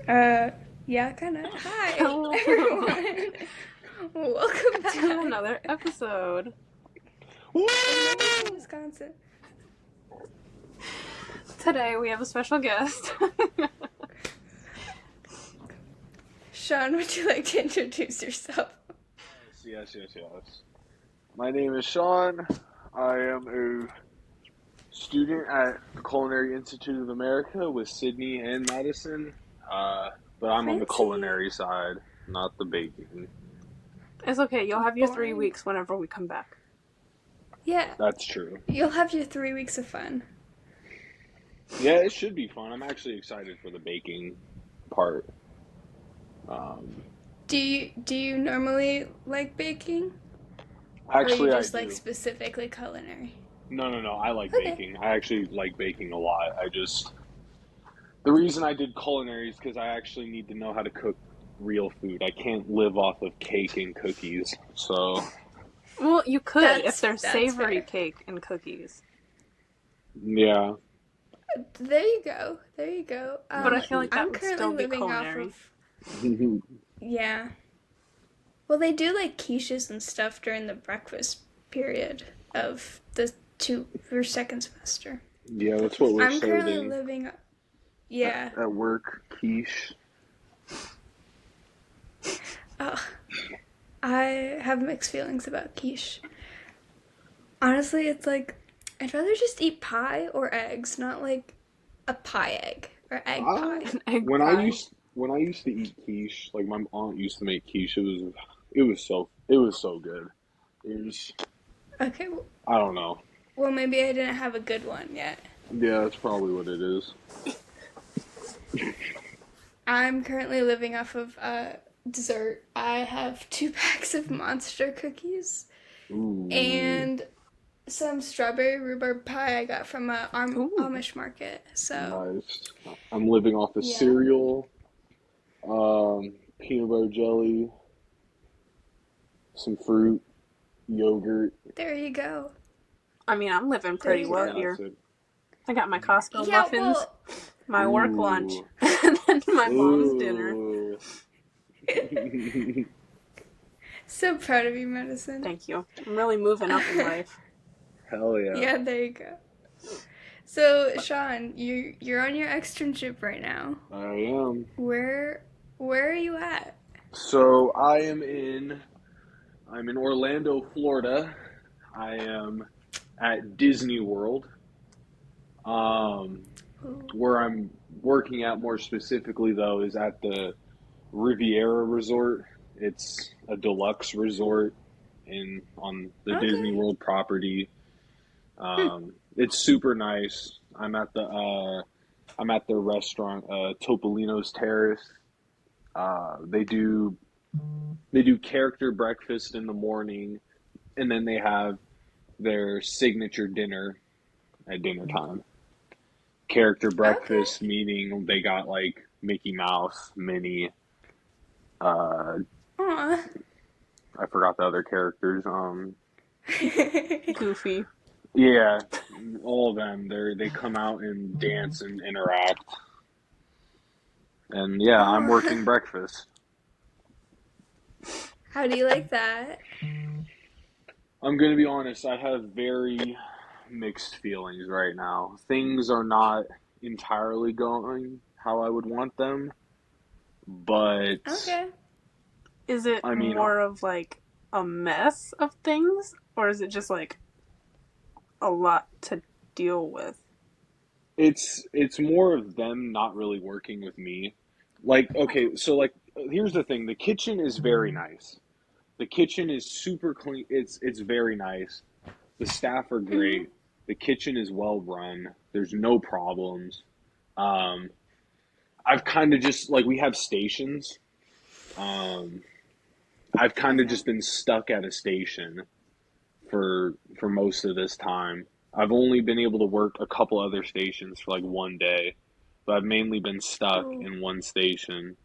Uh, yeah, kind of. Hi, Hello everyone. Welcome to back. another episode. Woo! In Madison, Wisconsin. Today we have a special guest. Sean, would you like to introduce yourself? Yes. My name is Sean. I am a student at the Culinary Institute of America with Sidney and Madison. Uh, but I'm on the Fancy. culinary side, not the baking. It's okay, you'll have your three Boring. weeks whenever we come back. Yeah, That's true. you'll have your 3 weeks of fun. Yeah, it should be fun. I'm actually excited for the baking part. Um, Do you normally like baking, or you actually, I just like do. specifically culinary? No. I like Okay. baking. I actually like baking a lot. The reason I did culinary is because I actually need to know how to cook real food. I can't live off of cake and cookies. So, Well, you could if That's there's that's savory fair. cake and cookies. yeah. There you go. There you go. But I feel like that I'm would currently still be living off culinary. of yeah. Well, they do like quiches and stuff during the breakfast period of the two or second semester. Yeah, that's what we're I'm currently serving living, yeah. at work. Quiche. Oh, I have mixed feelings about quiche. Honestly, it's like I'd rather just eat pie or eggs, not like a pie egg or egg I pie. An egg when I pie. used when I used to eat quiche, like my aunt used to make quiche. It was so good. It was Okay, well, I don't know. maybe I didn't have a good one yet. Yeah, that's probably what it is. I'm currently living off of dessert. I have 2 packs of monster cookies Ooh, and some strawberry rhubarb pie I got from a Ooh. Amish market. So, nice. I'm living off the yeah, cereal, peanut butter jelly, some fruit, yogurt. there you go. I mean, I'm living There pretty you That's a well go. here. classic. I got my Costco Yeah, muffins, well, my work lunch, Ooh, and then my mom's dinner. ooh. so proud of you, Medicine. Thank you. I'm really moving up in life. Hell yeah. Yeah, there you go. So, Sean, you're on your externship right now. I am. Where where are you at? So I'm in Orlando, Florida. I am at Disney World. Um, Ooh. where I'm working at more specifically though is at the Riviera Resort. It's a deluxe resort in on the Disney Okay. World property. Hmm. It's super nice. I'm at their restaurant, Topolino's Terrace. They do character breakfast in the morning, and then they have their signature dinner at dinner time. Character Okay. breakfast meaning they got like Mickey Mouse, Minnie. Uh, Aw. I forgot the other characters. Goofy. Yeah, all of them. They come out and dance and interact. And yeah, I'm Aw. working breakfast. How do you like that? I'm gonna be honest. I have very mixed feelings right now. Things are not entirely going how I would want them, but Okay. Is it I mean, more of like a mess of things, or is it just like a lot to deal with? it's more of them not really working with me. Like, okay, so like here's the thing. The kitchen is very nice. The kitchen is super clean. It's very nice. The staff are Mhm. great. The kitchen is well run. There's no problems. Um, I've kind of just like we have stations. Um, I've kind of Okay. just been stuck at a station for most of this time. I've only been able to work a couple other stations for like one day, but I've mainly been stuck Ooh. in one station.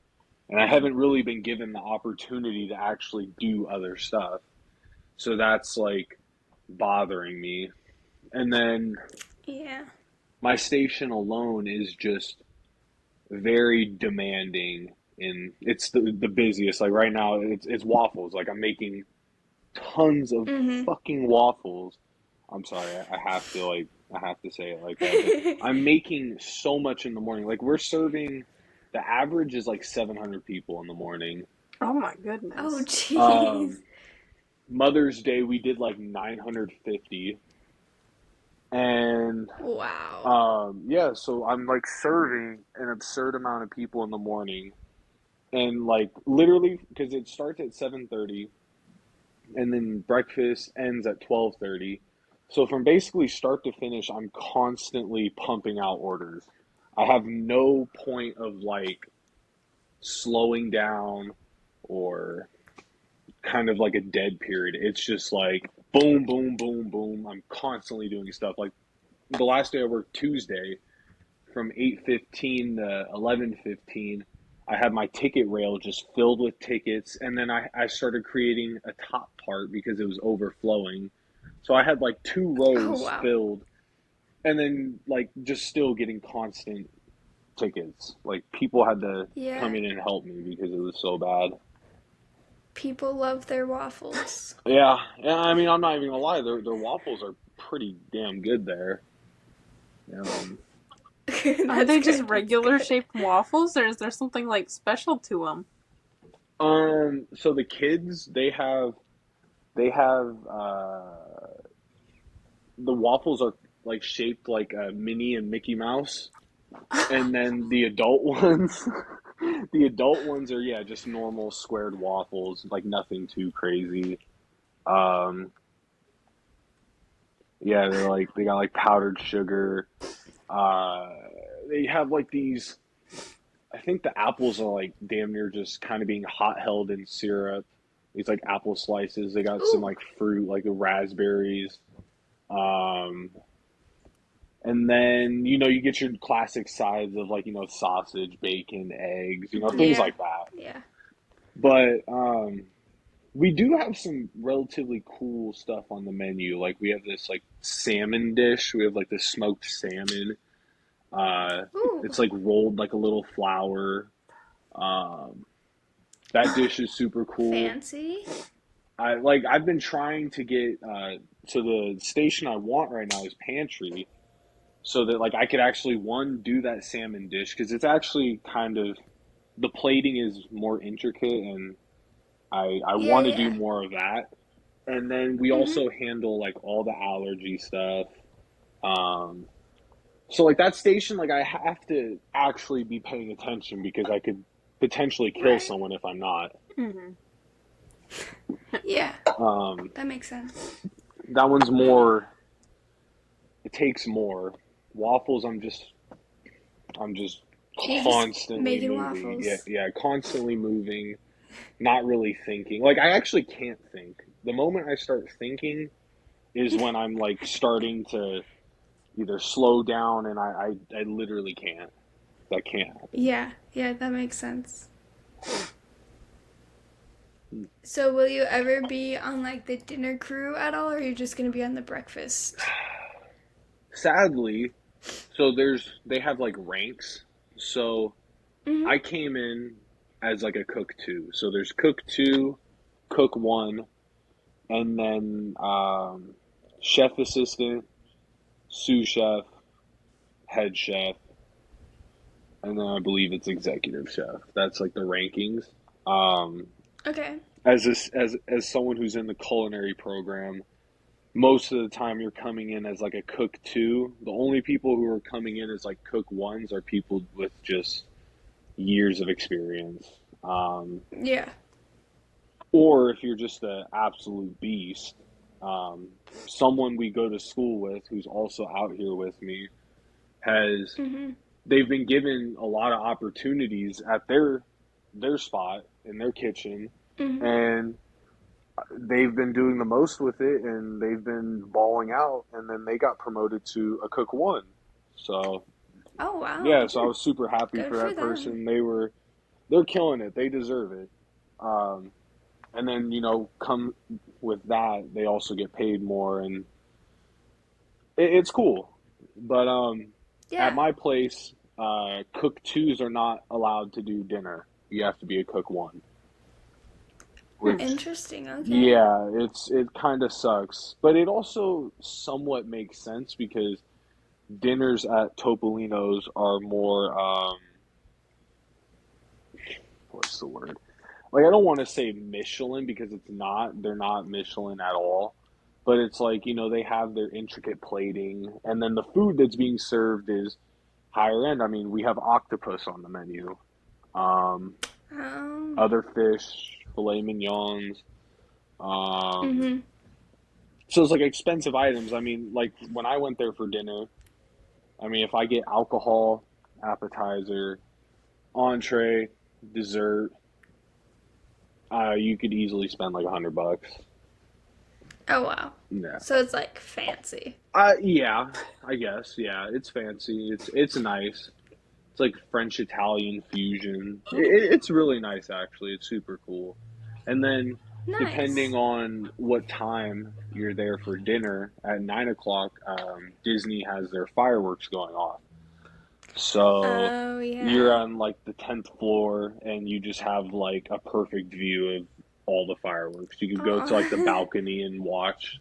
And I haven't really been given the opportunity to actually do other stuff. So that's like bothering me. And then Yeah. my station alone is just very demanding, and it's the busiest. Like right now, it's waffles. Like I'm making tons of Mm-hmm. fucking waffles. I'm sorry, I have to say it like that, but I'm making so much in the morning. Like we're serving, the average is like 700 people in the morning. Oh my Oh, goodness. jeez. Um, Mother's Day we did like 950, and Wow. yeah, so I'm like serving an absurd amount of people in the morning, and like literally because it starts at 7:30 and then breakfast ends at 12:30. So from basically start to finish, I'm constantly pumping out orders. I have no point of like slowing down or kind of like a dead period. It's just like boom, boom, boom, boom. I'm constantly doing stuff. Like the last day I worked Tuesday from 8:15 to 11:15, I had my ticket rail just filled with tickets, and then I started creating a top part because it was overflowing. So I had like two Oh, rows wow. filled, and then like just still getting constant tickets. Like people had to come Yeah. in and help me because it was so bad. People love their waffles. Yeah, yeah. I mean, I'm not even gonna lie. Their waffles are pretty damn good there. Um, Are That's they just good. That's regular good. shaped waffles, or is there something like special to them? so the kids they have the waffles are like shaped like a Minnie and Mickey Mouse, and then the adult ones, the adult ones are yeah just normal squared waffles, like nothing too crazy. Um, yeah, they're like they got like powdered sugar. Uh, they have like these. I think the apples are like damn near just kind of being hot held in syrup. These like apple slices. They got some Ooh. like fruit, like the raspberries. Um, and then you get your classic sides of like sausage, bacon, eggs, Hmm. things Yeah. like that. Yeah. But we do have some relatively cool stuff on the menu. Like we have this like salmon dish. We have like this smoked salmon. Uh, Ooh. it's like rolled like a little flour. Um, that dish is super cool. Fancy. I've been trying to get to the station I want right now is Pantry, so that like I could actually one do that salmon dish because it's actually kind of the plating is more intricate, and I Yeah, want to do yeah. more of that. And then we Mm-hmm. also handle like all the allergy stuff. Um, so like that station, like I have to actually be paying attention because I could potentially kill Right. someone if I'm not. Hmm. Yeah. Um, That makes sense. that one's more. It takes more. Waffles, I'm just You're just constantly making moving. Yeah, waffles. yeah, constantly moving, not really thinking. Like I actually can't think. The moment I start thinking is when I'm like starting to either slow down, and I literally can't. That can't happen. Yeah. Yeah, that makes sense. So, will you ever be on like the dinner crew at all, or are you just gonna be on the breakfast? Sadly, so they have like ranks. So Mm-hmm. I came in as like a cook two. So there's cook two, cook one, and then chef assistant, sous chef, head chef, and then I believe it's executive chef. That's like the rankings. Um, Okay. as someone who's in the culinary program, most of the time you're coming in as like a cook two. The only people who are coming in as like cook ones are people with just years of experience. Yeah. Or if you're just an absolute beast, um, someone we go to school with who's also out here with me has Mm-hmm. they've been given a lot of opportunities at their spot in their kitchen, Mm-hmm. and they've been doing the most with it, and they've been balling out, and then they got promoted to a cook one. So Oh yeah, wow. so I was super happy Good for for that them. person. They're killing it. They deserve it. And then come with that, they also get paid more, and it's cool. But at Yeah. my place, cook twos are not allowed to do dinner. You have to be a cook one, Hmm. which Interesting. Okay. yeah, it kind of sucks, but it also somewhat makes sense because dinners at Topolino's are more what's the word? Like I don't want to say Michelin because it's not. They're not Michelin at all. But it's like, they have their intricate plating and then the food that's being served is higher end. I mean, we have octopus on the menu. Um, Um. Other fish, filet mignons. Um, Mhm. so it's like expensive items. I mean, like when I went there for dinner, I mean, if I get alcohol, appetizer, entree, dessert, you could easily spend like $100. Oh wow. Yeah. So it's like fancy. Yeah, I guess. Yeah, it's fancy. It's nice. It's like French Italian fusion. It's really nice, actually. It's super cool. And then, depending Nice. on what time you're there for dinner, at 9 o'clock, Disney has their fireworks going off. So Oh you're yeah. on like the 10th floor, and you just have like a perfect view of all the fireworks. You could go to like the Oh, balcony and watch.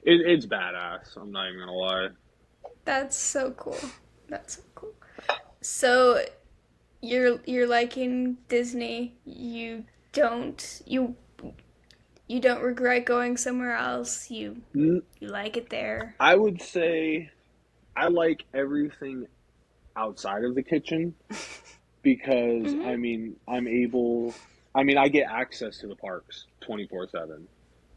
It's badass. I'm not even gonna lie. that's so cool. That's so cool. So you're liking Disney. You don't regret going somewhere else. You like it there. I would say I like everything outside of the kitchen because Mhm. I mean I get access to the parks 24/7.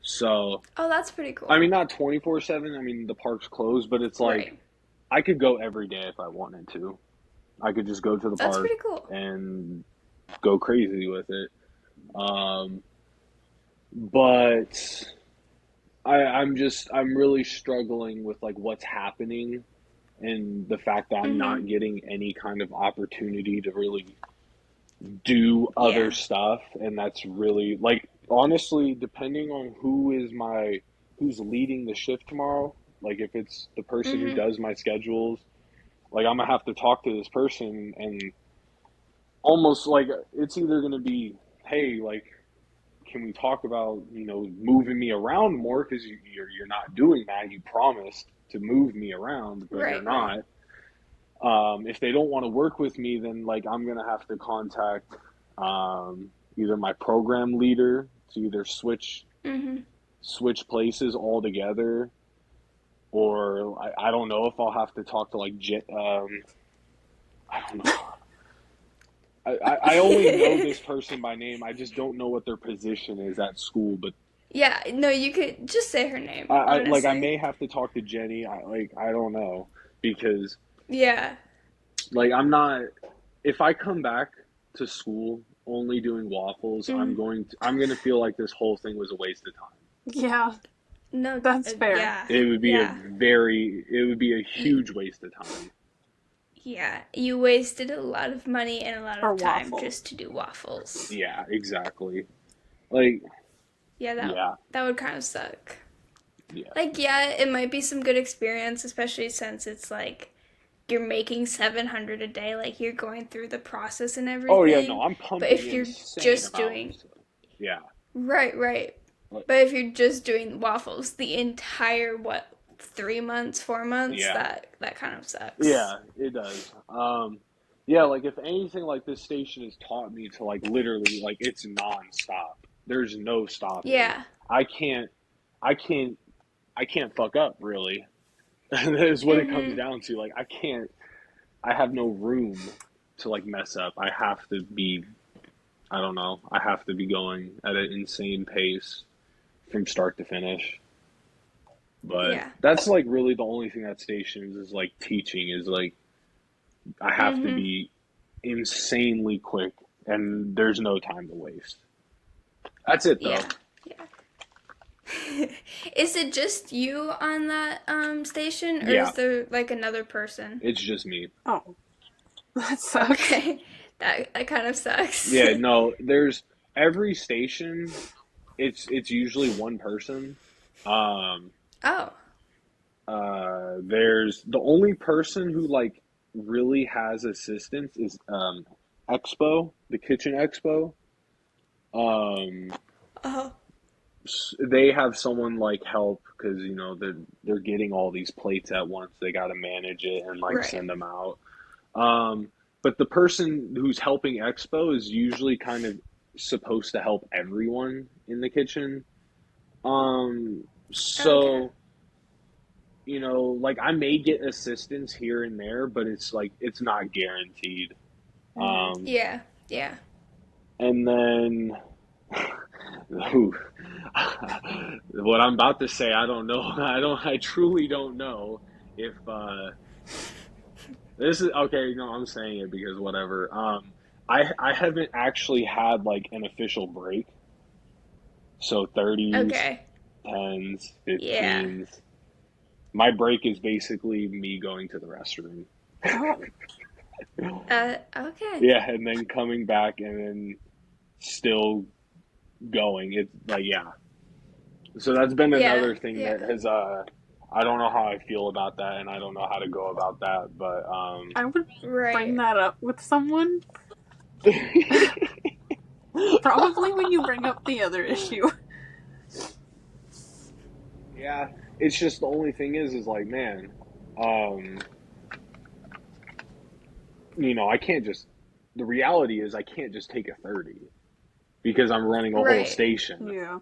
So, Oh, that's pretty I cool. mean not 24/7, I mean the park's closed, but it's like Right. I could go every day if I wanted to. I could just go to the That's park pretty cool. and go crazy with it. Um, but I'm really struggling with like what's happening and the fact that I'm Mhm. not getting any kind of opportunity to really do other Yeah. stuff, and that's really like honestly depending on who's leading the shift tomorrow, like if it's the person who Mhm. does my schedules, like I'm gonna have to talk to this person and almost like it's either gonna be, hey, like can we talk about moving me around more because you're not doing that. You promised to move me around but you're Right, right. not. If they don't want to work with me, then like I'm gonna have to contact either my program leader to either Mhm. switch places altogether, or I don't know if I'll have to talk to like I don't know. I only know this person by name. I just don't know what their position is at school. But Yeah, no, you could just say her name, I honestly. may have to talk to Jenny. I don't know because Yeah. like I'm not. If I come back to school only doing waffles, Mhm. I'm gonna feel like this whole thing was a waste of time. Yeah, No, that's fair. yeah. It Yeah. would be a You huge waste of time. Yeah, you wasted a lot of money and a lot For of time waffles. just to do waffles. Yeah, exactly. Like, Yeah, yeah, that would kind of suck. yeah. Like, yeah, it might be some good experience, especially since it's like you're making 700 a day, like you're going through the process and Oh yeah, no, everything. I'm But pumping if you're insane just amounts. doing Yeah. right, right. Like, But if you're just doing waffles the entire what 3 months, 4 months, yeah. that kind of sucks. Yeah, it does. Yeah, like if anything, like this station has taught me to like literally like it's nonstop. There's no stopping. Yeah. I can't, I can't, I can't fuck up really. That is what it comes Mhm. down to. Like I can't, I have no room to like mess up. I have to be, I don't know, I have to be going at an insane pace from start to finish. But Yeah. that's like really the only thing that station is like teaching is like I have to Mhm. be insanely quick and there's no time to waste. That's it though. Yeah. Yeah. Is it just you on that station, or Yeah, is there like another person? it's just me. Oh, that sucks. Okay, that kind of sucks. Yeah, no, there's every station it's usually one person. Um Oh. there's the only person who like really has assistants is Expo, the kitchen Expo. Um, Oh, they have someone like help because they're getting all these plates at once. They got to manage it and like right. send them out. Um, but the person who's helping Expo is usually kind of supposed to help everyone in the kitchen. Um, Okay. so like I may get assistance here and there, but it's like it's not guaranteed. Mm-hmm. Um, Yeah. Yeah. and then ooh, what I'm about to say, I don't know. I truly don't know if this is okay. No, I'm saying it because whatever. I haven't actually had like an official break. So 30s, Okay. 10s, Yeah. 15s. My break is basically me going to the restroom. Oh, Okay. Yeah, and then coming back and then still going. It's like yeah. So that's been Yeah. another thing Yeah. that has I don't know how I feel about that and I don't know how to go about that, but I would bring Right. that up with someone. Probably when you bring up the other issue. yeah, it's just the only thing is like man, um I can't just the reality is I can't just take a 30 because I'm running a whole Right. station. Yeah.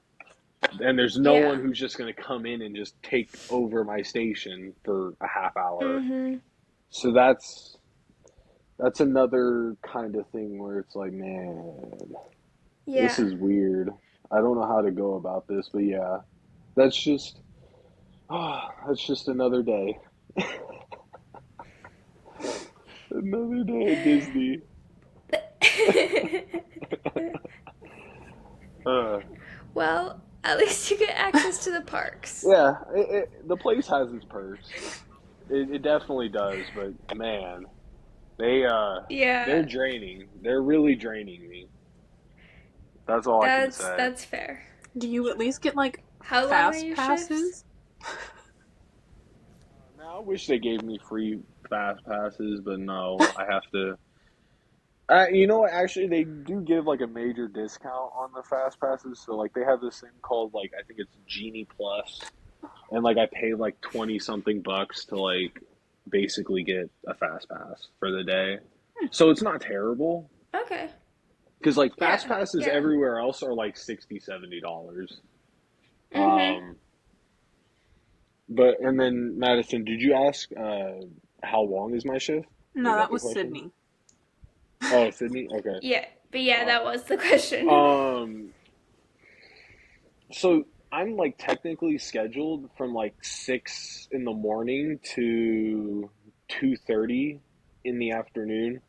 And there's no one Yeah. who's just going to come in and just take over my station for a half hour. Mhm. So that's another kind of thing where it's like, man, this Yeah. is weird. I don't know how to go about this, but yeah, that's just that's just another day. Another day at Disney. Uh, Well, at least you get access to the parks. yeah, the place has its perks. It definitely does, but man, they they're Yeah. draining. They're really draining me. That's all I can That's say. that's fair. Do you at least get like How long are fast your shifts? passes? Now I wish they gave me free fast passes, but no, I have to. You know what? Actually, they do give like a major discount on the fast passes. So like they have this thing called like I think it's Genie Plus, and like I pay like 20 something bucks to like basically get a fast pass for the day. So it's not terrible Okay. because like fast Yeah. passes Yeah. everywhere else are like 60 $70. Mhm. Um, but and then Madison, did you ask how long is my shift? No, Was that that the was question? Sydney. Oh, Sydney. Okay. Yeah. But yeah, Uh, that was the question. um. So I'm like technically scheduled from like 6 in the morning to 2:30 in the afternoon.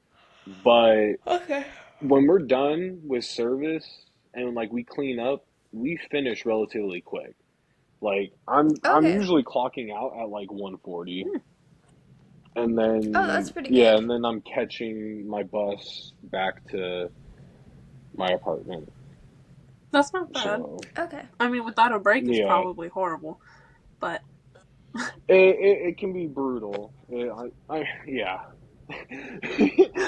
But Okay. when we're done with service and like we clean up, we finish relatively quick. Like I'm Okay. usually clocking out at like 1:40. Hmm, And Oh, that's then, pretty yeah, good. and then I'm catching my bus back to my apartment. that's not bad. So, Okay. I mean, without a break, it's yeah, probably horrible. But it can be brutal. Yeah.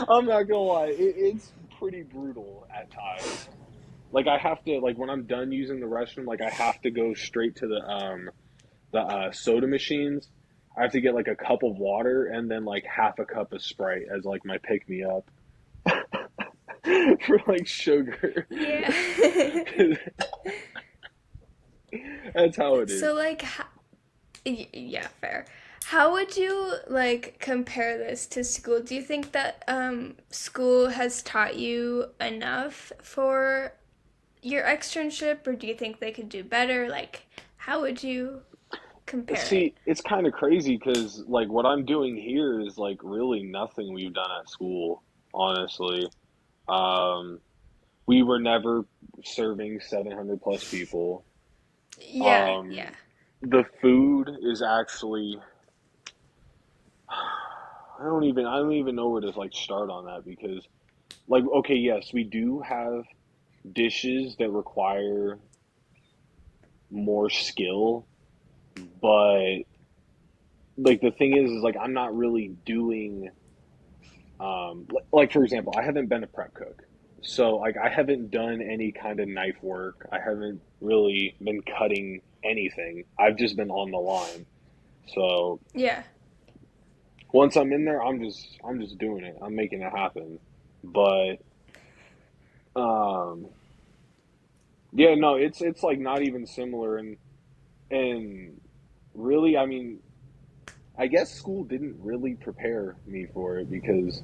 I'm not gonna lie, it's pretty brutal at times. Like I have to, like when I'm done using the restroom, like I have to go straight to the soda machines. I have to get like a cup of water and then like half a cup of Sprite as like my pick me up for like sugar. Yeah. That's how it is. So like yeah, fair. How would you like compare this to school? Do you think that school has taught you enough for your externship, or do you think they could do better? Like, how would you compare it? See, it's kind of crazy because like what I'm doing here is like really nothing we've done at school, honestly. Um, we were never serving 700 plus people. Yeah, Um, yeah. the food is actually I don't even know where to like start on that because like okay, yes, we do have dishes that require more skill, but like the thing is like I'm not really doing. Like for example, I haven't been a prep cook, so like I haven't done any kind of knife work. I haven't really been cutting anything. I've just been on the line. So Yeah. once I'm in there, I'm just doing it. I'm making it happen. But um, yeah, no, it's like not even similar, and really, I mean, I guess school didn't really prepare me for it because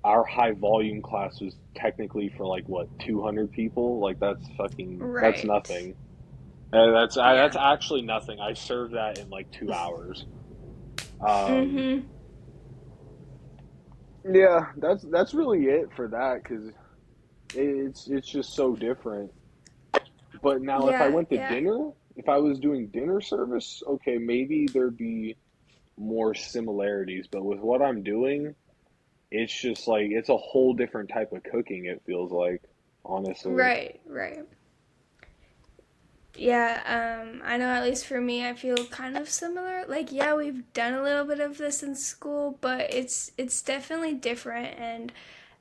our high volume class was technically for like what 200 people. Like that's Right. nothing. That's Yeah. actually nothing. I served that in like 2 hours. Um, Mhm. yeah, that's really it for that because it's just so different. But now, if I Yeah, went to yeah. dinner, if I was doing dinner service, okay, maybe there'd be more similarities. But with what I'm doing, it's just like it's a whole different type of cooking, it feels like, honestly. Right, right. Yeah, I know at least for me I feel kind of similar. Like yeah, we've done a little bit of this in school, but it's definitely different and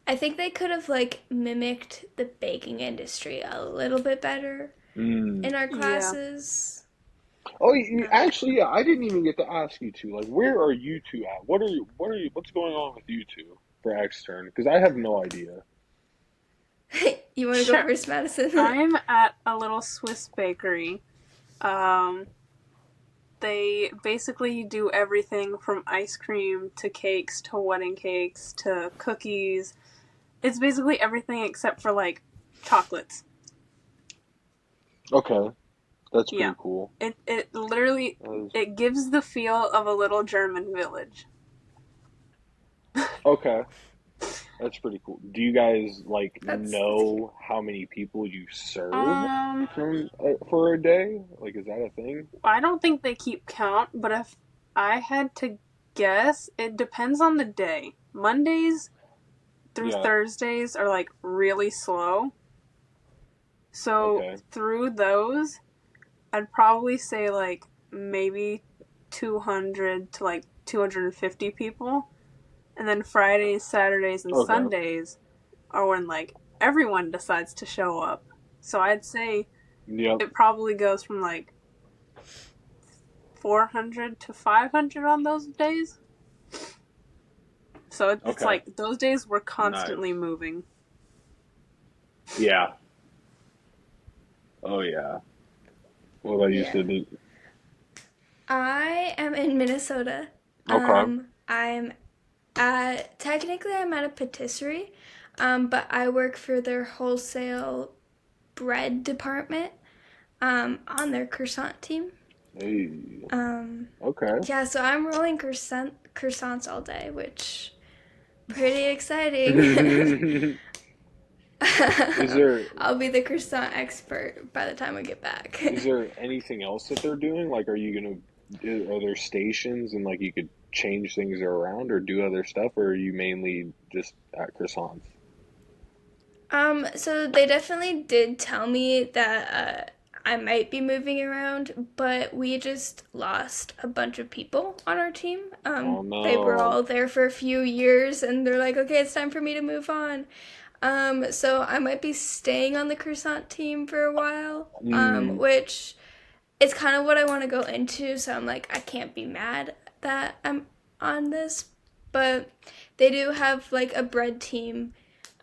I think they could have like mimicked the baking industry a little bit better Mm. in our Yeah. classes. Oh, Um, actually, yeah, I didn't even get to ask you two. Like, where are you two at? What's going on with you two for extern? Because I have no idea. you want to go Sure. first, Madison? I'm at a little Swiss bakery. Um, they basically do everything from ice cream to cakes to wedding cakes to cookies. It's basically everything except for like chocolates. Okay, that's Yeah. pretty cool. It literally That it gives the feel of a little German village. okay, that's pretty cool. Do you guys like That's cute. know how many people you serve Um, from for a day? Like, is that a thing? I don't think they keep count, but if I had to guess, it depends on the day. Mondays through Yeah. Thursdays are like really slow. So Okay. through those, I'd probably say like maybe 200 to like 250 people. And then Fridays, Saturdays, and Okay. Sundays are when like everyone decides to show up. So I'd say Yep. it probably goes from like 400 to 500 on those days. So it's Okay. like those days we're constantly Nice. moving. Yeah. Oh yeah. What about you, Yeah. Sidney? I am in Minnesota. Okay. I'm technically I'm at a patisserie, but I work for their wholesale bread department on their croissant team. Hey. Um, Okay. yeah, so I'm rolling croissants all day, which pretty exciting. Is there I'll be the croissant expert by the time I get back. is there anything else that they're doing? Like, are there stations and like you could change things around or do other stuff, or are you mainly just at croissants? So they definitely did tell me that I might be moving around, but we just lost a bunch of people on our team. Oh They were no. all there for a few years, and they're like, okay, it's time for me to move on. So I might be staying on the croissant team for a while, Mm, which is kind of what I want to go into. So I'm like, I can't be mad that I'm on this, but they do have like a bread team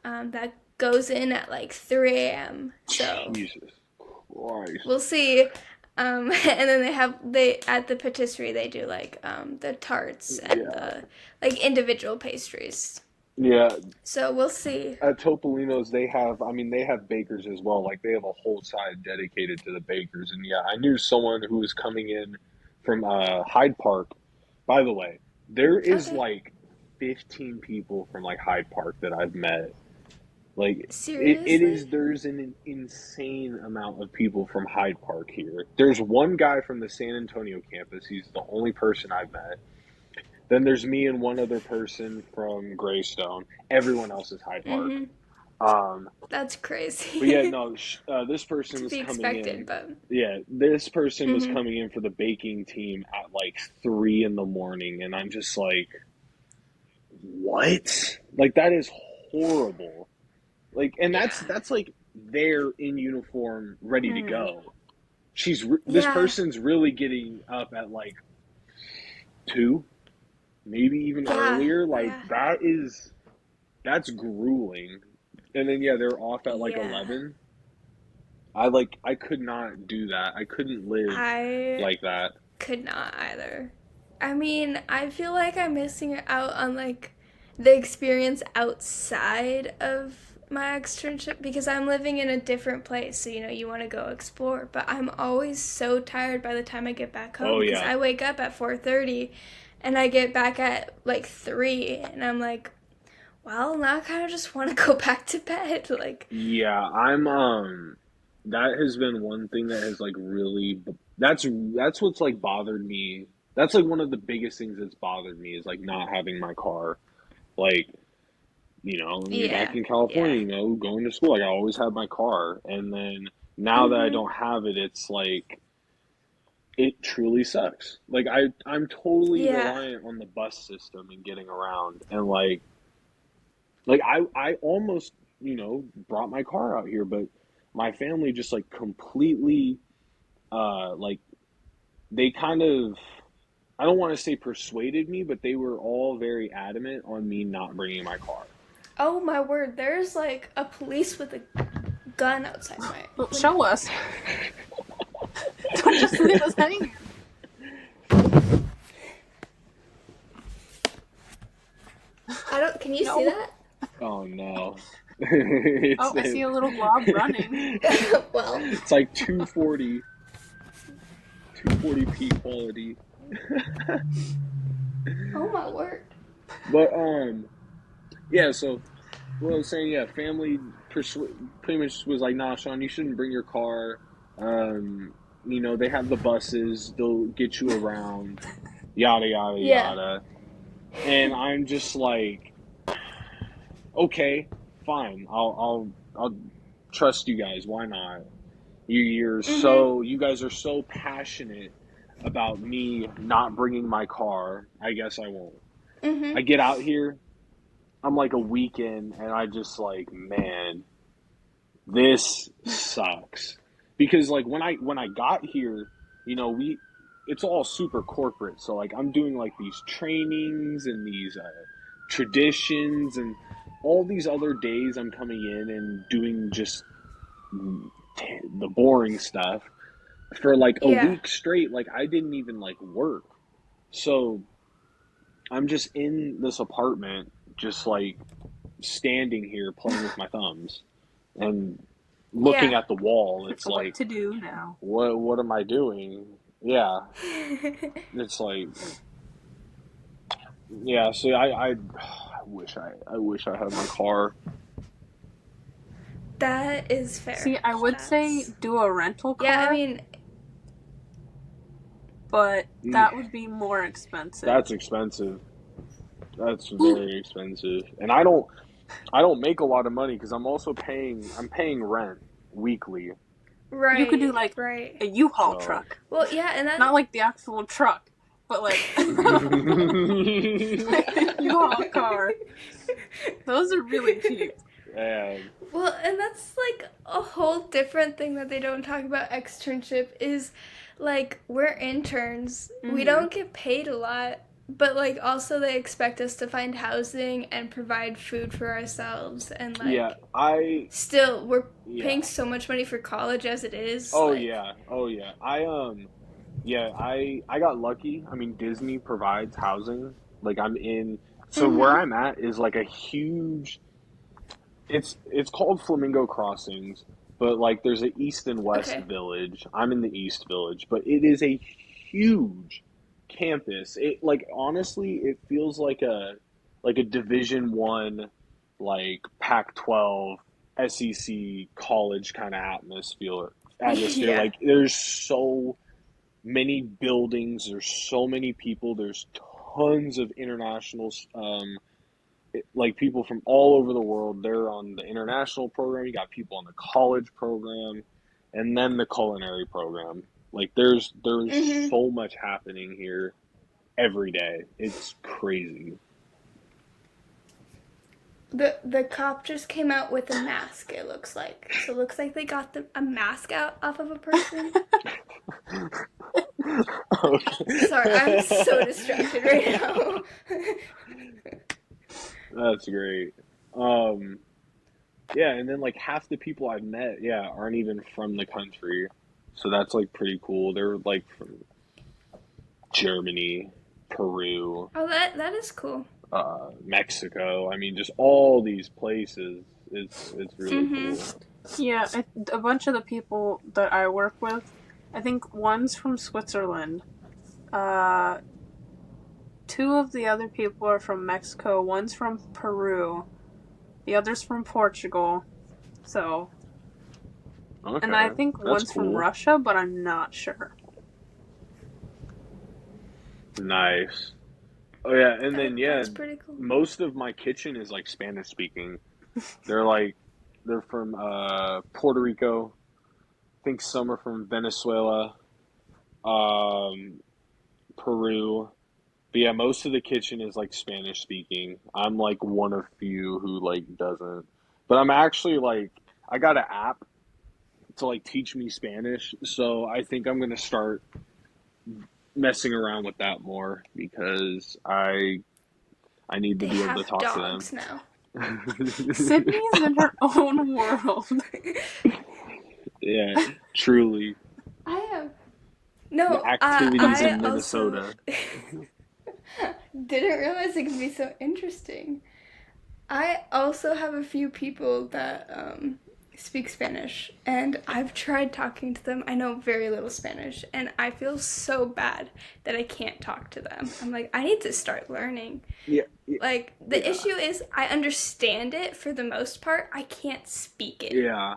that goes in at like 3 a.m. So Jesus Christ. we'll see. And then they at the patisserie they do like the tarts and Yeah. the like individual pastries. Yeah, So we'll see. at Topolino's they have I mean they have bakers as well. Like they have a whole side dedicated to the bakers. And yeah, I knew someone who was coming in from Hyde Park. By the way, there is Okay. like 15 people from like Hyde Park that I've met. Like it Seriously? is there's an insane amount of people from Hyde Park here. There's one guy from the San Antonio campus. He's the only person I've met. Then there's me and one other person from Greystone. Everyone else is Hyde Park. Mm-hmm. Um, That's but yeah, crazy. no, this person To was be coming expected, in. but Yeah, this person was mm-hmm. coming in for the baking team at like 3 in the morning, and I'm just like, what? Like that is horrible. Like, and that's Yeah. that's like they're in uniform, ready to Hmm. go. This Yeah. person's really getting up at like 2, maybe even Yeah. earlier. Like Yeah. that's grueling. And then yeah, they're off at like Yeah. 11. I could not do that. I couldn't live I like that. could not either. I mean, I feel like I'm missing out on like the experience outside of my externship because I'm living in a different place. So, you want to go explore, but I'm always so tired by the time I get back home Oh because yeah. I wake up at 4:30 and I get back at like 3 and I'm like, well, now I kind of just want to go back to bed. Like, Yeah, that has been one thing that has like really that's what's like bothered me. That's like one of the biggest things that's bothered me is like not having my car. Like, back yeah, in yeah. California, going to school, like I always had my car. And then now that I Mhm. don't have it, it's like it truly sucks. Like I'm totally Yeah. reliant on the bus system and getting around. And like I almost, brought my car out here, but my family just like completely like they kind of I don't want to say persuaded me, but they were all very adamant on me not bringing my car. Oh my word, there's like a police with a gun outside my Well, window. show us. Don't just leave us hanging. I don't Can you see No. that? Oh no. Oh, it's I see a little blob running. Well, it's like 240p quality. oh my word. But yeah, so what I was saying, yeah, family pretty much was like, nah, Sean, you shouldn't bring your car. They have the buses, they'll get you around, yada yada Yeah. yada. And I'm just like, okay, fine, I'll trust you guys. Why not? Mhm. You guys are so passionate about me not bringing my car. I guess I won't. I Mhm. get out here, I'm like a week in, and I just like, man, this sucks. Because like when I got here, we it's all super corporate. So like I'm doing like these trainings and these traditions and all these other days I'm coming in and doing just the boring stuff for like a Yeah. week straight. Like I didn't even like work. So I'm just in this apartment just like standing here playing with my thumbs and looking Yeah. at the wall. It's What like, to do now? what am I doing? Yeah, it's like, yeah. So I wish I had my car. That is fair. See, I would say That's do a rental Yeah, I car, mean, but Mm, that would be more expensive. That's expensive. That's very expensive, and I don't make a lot of money because I'm paying rent weekly. You could do right, like right. a U-Haul So truck. Well, yeah, and Not that like the actual truck, but like like a U-Haul car. Those are really cheap. and Well, and that's like a whole different thing that they don't talk about externship is like we're interns. We Hmm. don't get paid a lot, but like also they expect us to find housing and provide food for ourselves and yeah, like still we're paying yeah. so much money for college as it is Oh like yeah. Oh yeah. Yeah, I got lucky. I mean, Disney provides housing. Like so where mhm. I'm at is like a huge it's called Flamingo Crossings, but like there's an east and west Okay. village. I'm in the east village, but it is a huge campus. It like honestly, it feels like a Division 1 like Pac-12 SEC college kind of atmosphere. Yeah. Like there's so many buildings, there's so many people, there's tons of international like people from all over the world. They're on the international program. You got people on the college program, and then the culinary program. Like there's Mhm. so much happening here every day. It's crazy. The cop just came out with a mask, it looks like. So it looks like they got a mask out off of a person. Sorry, I'm so Okay. distracted right now. That's great. Um, yeah, and then like half the people I've met, yeah, aren't even from the country. So that's like pretty cool. They're like from Germany, Peru, Oh, that is cool. Mexico. I mean, just all these places. It's really Mm-hmm. cool. Yeah, a bunch of the people that I work with, I think one's from Switzerland. Uh, Two of the other people are from Mexico. One's from Peru. The other's from Portugal. So, and I Okay, think that's one's from cool. Russia, but I'm not sure. Nice. Oh yeah, and then yeah, That's pretty cool. most of my kitchen is like Spanish speaking. They're like they're from Puerto Rico. I think some are from Venezuela, um, Peru. But yeah, most of the kitchen is like Spanish speaking. I'm like one of few who like doesn't. But I'm actually like I got an app to like teach me Spanish, so I think I'm gonna start messing around with that more because I need to They be able to have talk to them. dogs now. Sydney's in her own world. Yeah, truly. I have The no. activities I in also Minnesota. didn't realize it could be so interesting. I also have a few people that speak Spanish, and I've tried talking to them. I know very little Spanish, and I feel so bad that I can't talk to them. I'm like, I need to start learning. Yeah, Like, the yeah, issue is, I understand it for the most part. I can't speak it, yeah.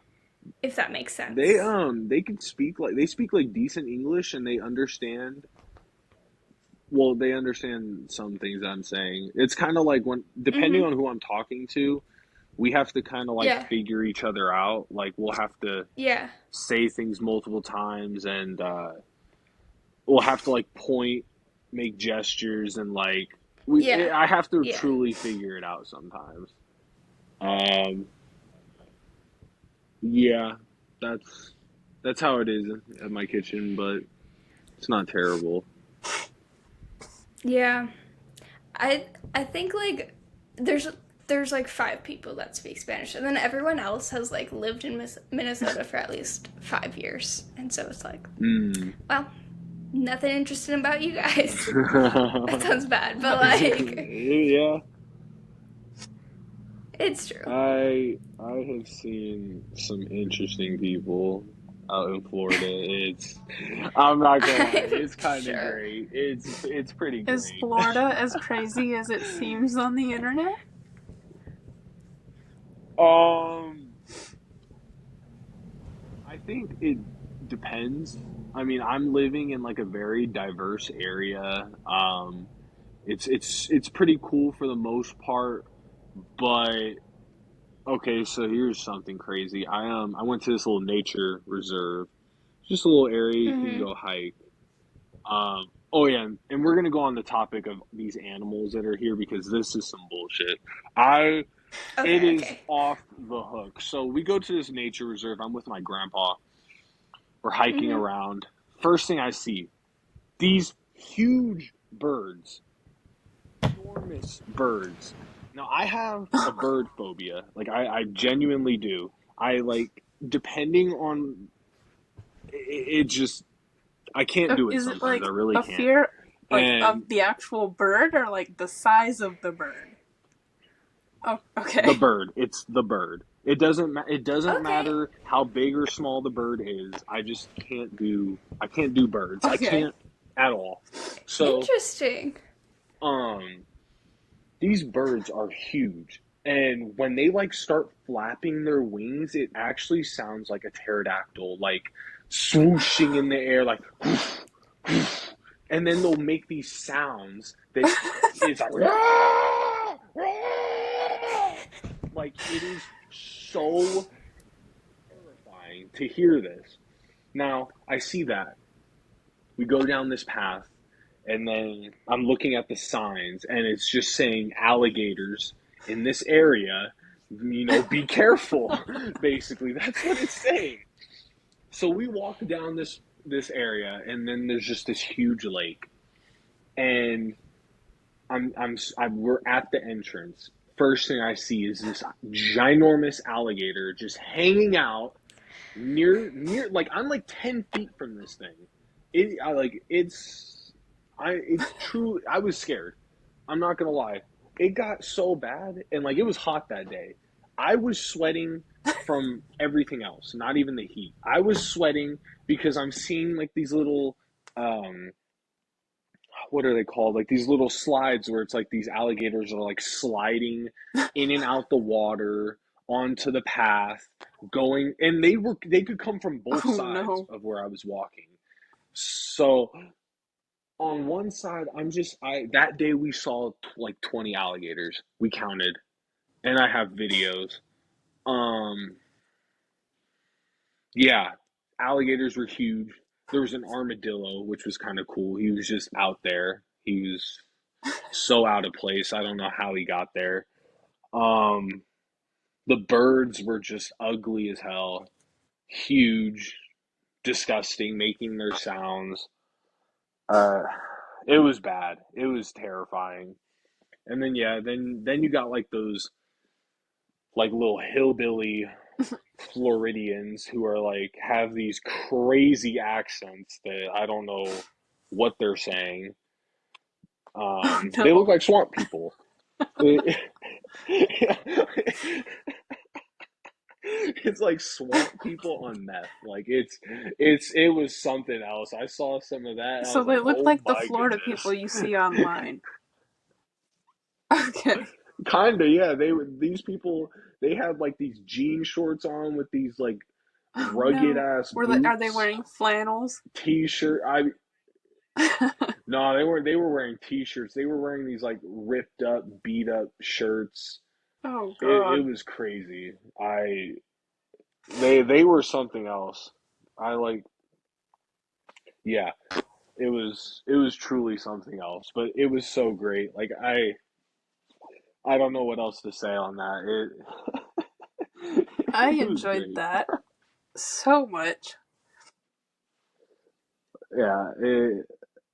if that makes They sense. um they can speak like they speak like decent English and they understand. Well, they understand some things I'm saying. It's kind of like when depending Mm-hmm. on who I'm talking to, we have to kind of like Yeah. figure each other out. Like we'll have to Yeah. say things multiple times and we'll have to like point, make gestures and like Yeah. I have to Yeah. truly figure it out sometimes. Um yeah, that's that's how it is at my kitchen, but it's not terrible. Yeah. I I think like there's there's like five people that speak Spanish, and then everyone else has like lived in Minnesota for at least 5 years, and so it's like, Mm. well, nothing interesting about you guys. That sounds bad, but like, Yeah, it's true. I have seen some interesting people out in Florida. It's I'm not gonna lie, I'm it's kind of sure. great. It's pretty Is great. Florida as crazy as it seems on the internet? Um, I think it depends. I mean, I'm living in like a very diverse area. It's pretty cool for the most part, but okay, so here's something crazy. I went to this little nature reserve, just a little area you can Mm-hmm. go hike. Oh yeah, and we're gonna go on the topic of these animals that are here because this is some bullshit. I It Okay. is Okay. off the hook. So we go to this nature reserve. I'm with my grandpa. We're hiking Mm-hmm. around. First thing I see, these huge birds, enormous birds. Now I have a bird phobia. Like I genuinely do. I like depending on it just I can't do it Is it sometimes. I like really a can't. fear, like of And the actual bird, or like the size of the bird? Oh, the okay. bird, it's the bird. It doesn't Okay. matter how big or small the bird is. I can't do birds. I Okay. can't at all. So, Interesting. um these birds are huge. And when they like start flapping their wings, it actually sounds like a pterodactyl, like swooshing in the air, like, and then they'll make these sounds that it's like, like it is so terrifying to hear this. Now, I see that. We go down this path, and then I'm looking at the signs, and it's just saying alligators in this area, be careful. Basically, that's what it's saying. So we walk down this area, and then there's just this huge lake, and we're at the entrance. First thing I see is this ginormous alligator just hanging out near like I'm like 10 feet from this thing. It's true. I was scared. I'm not gonna lie. It got so bad, and like it was hot that day. I was sweating from everything else, not even the heat. I was sweating because I'm seeing like these little um what are they called? Like these little slides where it's like these alligators are like sliding in and out the water onto the path, going, and they could come from both Oh sides no. of where I was walking. So on one side, I that day we saw like 20 alligators. We counted, and I have videos. Um, yeah, alligators were huge. There was an armadillo, which was kind of cool. He was just out there. He was so out of place. I don't know how he got there. Um, the birds were just ugly as hell, huge, disgusting, making their sounds. Uh, it was bad. It was terrifying. And then yeah, then you got like those like little hillbilly Floridians who are like have these crazy accents that I don't know what they're saying. Oh They look no. like swamp people. It's like swamp people on meth. Like it was something else. I saw some of that and I So was they like, look oh like the my Florida people you goodness. see online. Okay. Kinda, yeah. These people they had like these jean shorts on with these like Oh rugged no. ass Are they boots, wearing flannels? t-shirt. I No, they were wearing t-shirts. They were wearing these like ripped up, beat up shirts. Oh It god. was crazy. They were something else. I like yeah, it was truly something else, but it was so great. Like I don't know what else to say on that. I It was enjoyed great. that so much. Yeah,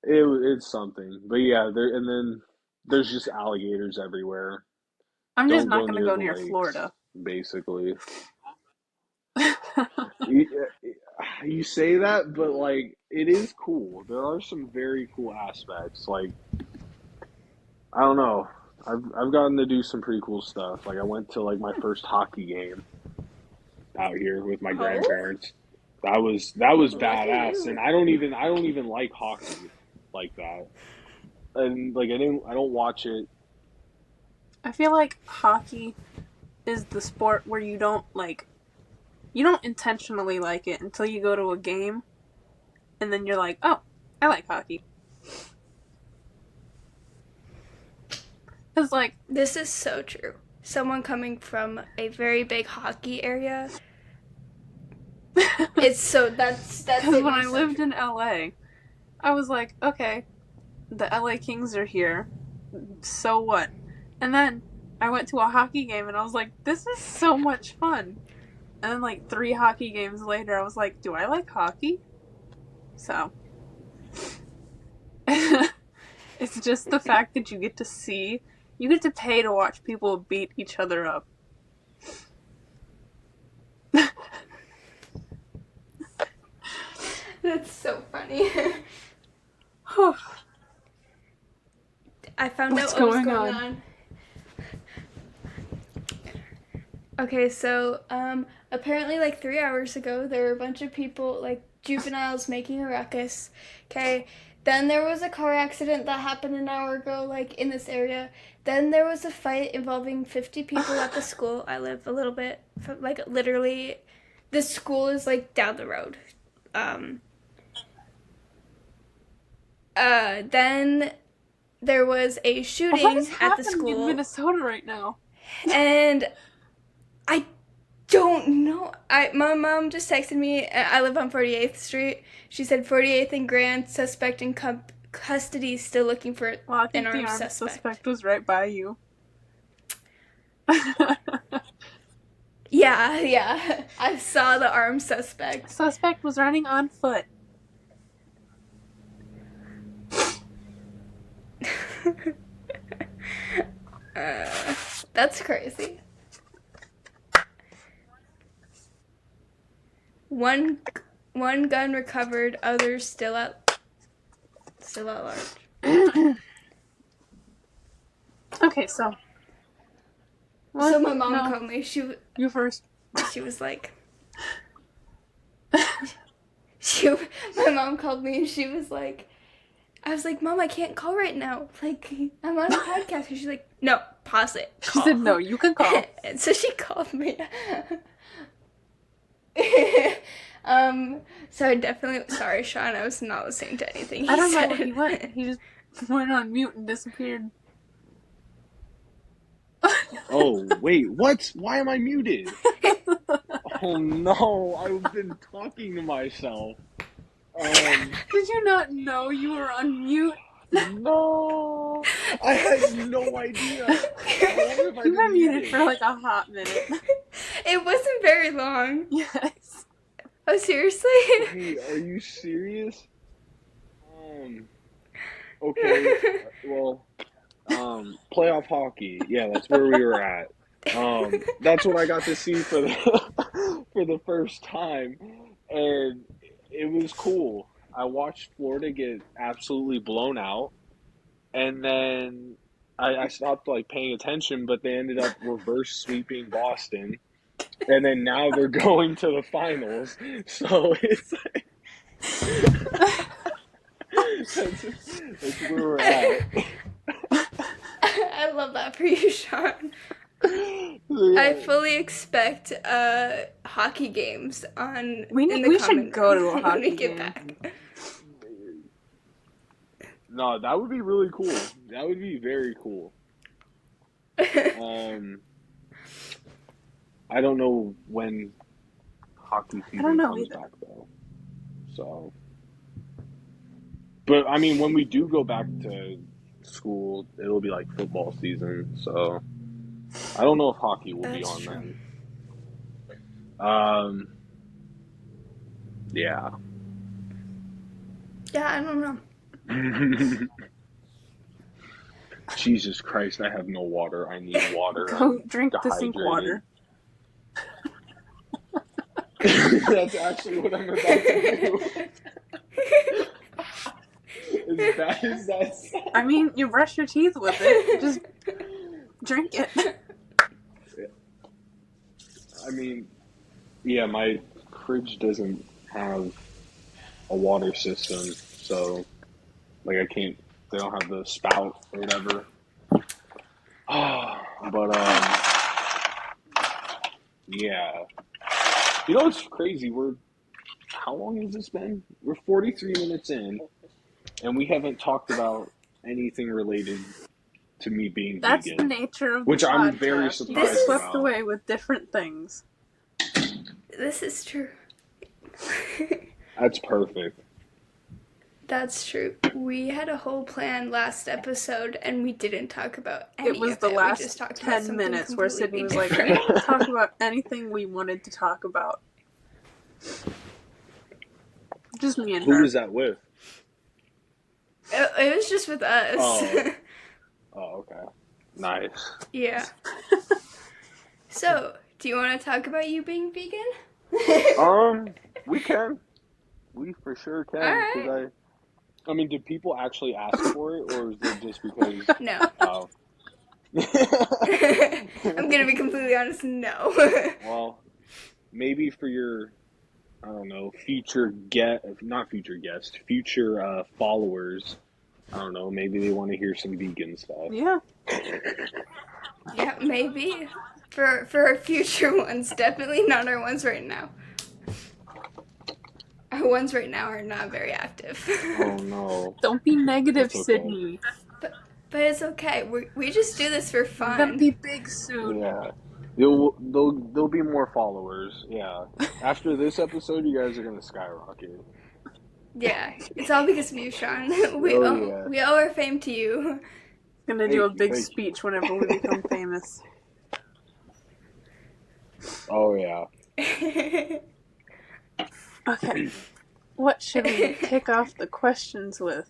it's something. But yeah, and then there's just alligators everywhere. I'm just Don't not go gonna near go the near lakes, Florida. basically. You, you say that, but like it is cool. There are some very cool aspects. Like I don't know. I've gotten to do some pretty cool stuff. Like I went to like my first hockey game out here with my Oh, grandparents. That was look at badass, and you. I don't even like hockey like that. And like I don't watch it. I feel like hockey is the sport where you don't intentionally like it until you go to a game and then you're like, "Oh, I like hockey." Cuz like This is so true. Someone coming from a very big hockey area, it's so that's cuz it. when No, I so lived true. in LA, I was like, "Okay, the LA Kings are here. So what?" And then I went to a hockey game and I was like, "This is so much fun." And then like 3 hockey games later, I was like, "Do I like hockey?" So, it's just the fact that you get to pay to watch people beat each other up. That's so funny. I found out What's what was going going on? on. Okay, so apparently like 3 hours ago there were a bunch of people like juveniles making a ruckus. Okay. Then there was a car accident that happened an hour ago, like in this area. Then there was a fight involving 50 people at the school. I live a little bit from, like literally the school is like down the road. Um then there was a What is shooting at the happening in school, Minnesota right now? and I don't know. My mom just texted me. I live on 48th Street. She said 48th and Grand, suspect in custody, still looking for Well, I an think the armed armed suspect. suspect was right by you. Yeah. I saw the armed suspect. Suspect was running on foot. That's crazy. One gun recovered, others still at large. Okay, so. What? So my mom No. called me. You first. She was like, my mom called me and she was like, I was like, Mom, I can't call right now. Like, I'm on a podcast. And she's like, no, pause it. She said, no, you can call. And so she called me. So I definitely, sorry, Sean, I was not listening to anything he I don't know said. where he went. He just went on mute and disappeared. Oh, wait, what? Why am I muted? Oh no, I've been talking to myself. Did you not know you were on mute? No, I had no idea. You were muted for like a hot minute. It wasn't very long. Yes. Oh, seriously? Hey, are you serious? Okay, well, playoff hockey. Yeah, that's where we were at. That's what I got to see for the first time, and it was cool. I watched Florida get absolutely blown out, and then I stopped like paying attention, but they ended up reverse sweeping Boston, and then now they're going to the finals. So it's like that's where we're at. I love that for you, Sean. Yeah. I fully expect hockey games on. We should go to a when hockey we get game. back. No, that would be really cool. That would be very cool. I don't know when hockey season comes either. back though. So, but I mean, when we do go back to school, it'll be like football season. So, I don't know if hockey will be That's on true. then. Yeah. Yeah, I don't know. Jesus Christ, I have no water. I need water. Go I'm drink the sink dehydrated. water. That's actually what I'm about to do. As bad as that sounds. I mean, you brush your teeth with it. Just drink it. I mean, yeah, my fridge doesn't have a water system, so like I can't. They don't have the spout or whatever. But yeah. You know what's crazy? How long has this been? We're 43 minutes in, and we haven't talked about anything related to me being That's vegan. the nature of Which the I'm podcast. very You surprised get swept about. away with different things. This is true. That's perfect. That's true. We had a whole plan last episode, and we didn't talk about any It was of the We last just talked about 10 something minutes where Sidney was like, completely we didn't talk about anything we wanted to talk about. Just me and Who her. was that with? It was just with us. Oh. Oh, okay. Nice. Yeah. So, do you want to talk about you being vegan? We can. We for sure can. Alright. 'Cause I mean, did people actually ask for it, or is it just because? No. Oh. I'm gonna be completely honest, no. Well, maybe for your, I don't know, future followers. I don't know. Maybe they want to hear some vegan stuff. Yeah. Yeah, maybe. For our future ones, definitely not our ones right now. Our ones right now are not very active. Oh no. Don't be negative, That's okay. Sidney. But it's okay. We just do this for We're gonna fun. be big soon. Yeah. There'll be more followers. Yeah. After this episode, you guys are gonna skyrocket. Yeah, it's all because of you, Sean. We Yeah. owe our fame to you. Gonna do a Thank big you. speech whenever we become famous. Oh yeah. Okay. What should we kick off the questions with?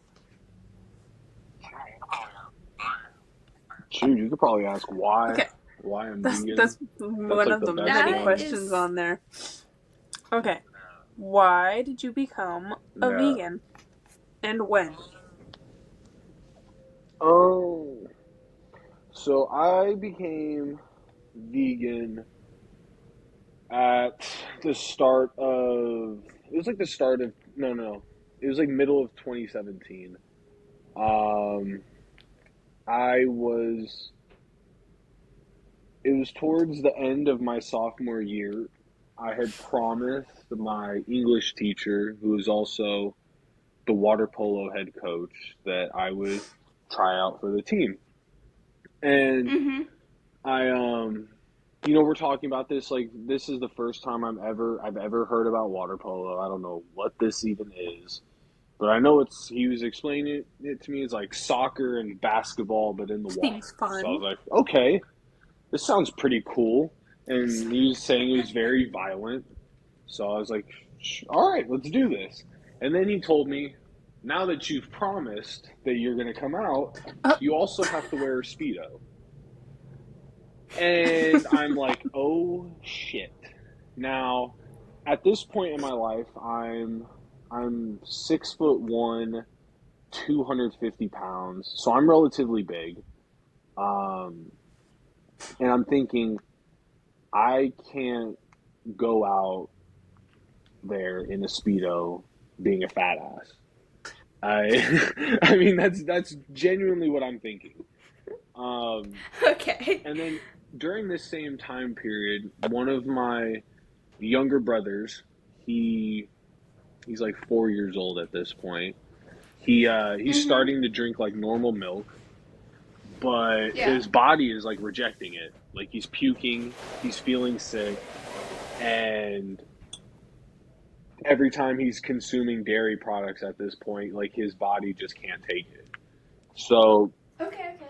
Shoot, you could probably ask why. Okay. Why I'm That's vegan. That's one like of the the best many That one. questions is on there. Okay. Why did you become a Yeah. vegan? And when? Oh. So I became vegan at the start of. It was like the start of. No, no. It was like middle of 2017. Um, I was. It was towards the end of my sophomore year. I had promised my English teacher, who was also the water polo head coach, that I would try out for the team. And mhm. I we're talking about this like this is the first time I've ever heard about water polo. I don't know what this even is. But I know it's he was explaining it to me as like soccer and basketball but in the Seems water. So I fun. was like, "Okay, this sounds pretty cool." And he was saying it was very violent. So I was like, "All right, let's do this." And then he told me, "Now that you've promised that you're going to come out, Oh. you also have to wear a speedo." And I'm like, oh shit. Now, at this point in my life, I'm 6'1", 250 pounds, so I'm relatively big. Um, and I'm thinking I can't go out there in a speedo being a fat ass. I mean that's genuinely what I'm thinking. Um, Okay. and then during this same time period, one of my younger brothers, he he's like 4 years old at this point. He's Mhm. starting to drink like normal milk, but Yeah. his body is like rejecting it. Like he's puking, he's feeling sick, and every time he's consuming dairy products at this point, like his body just can't take it. So Okay, okay.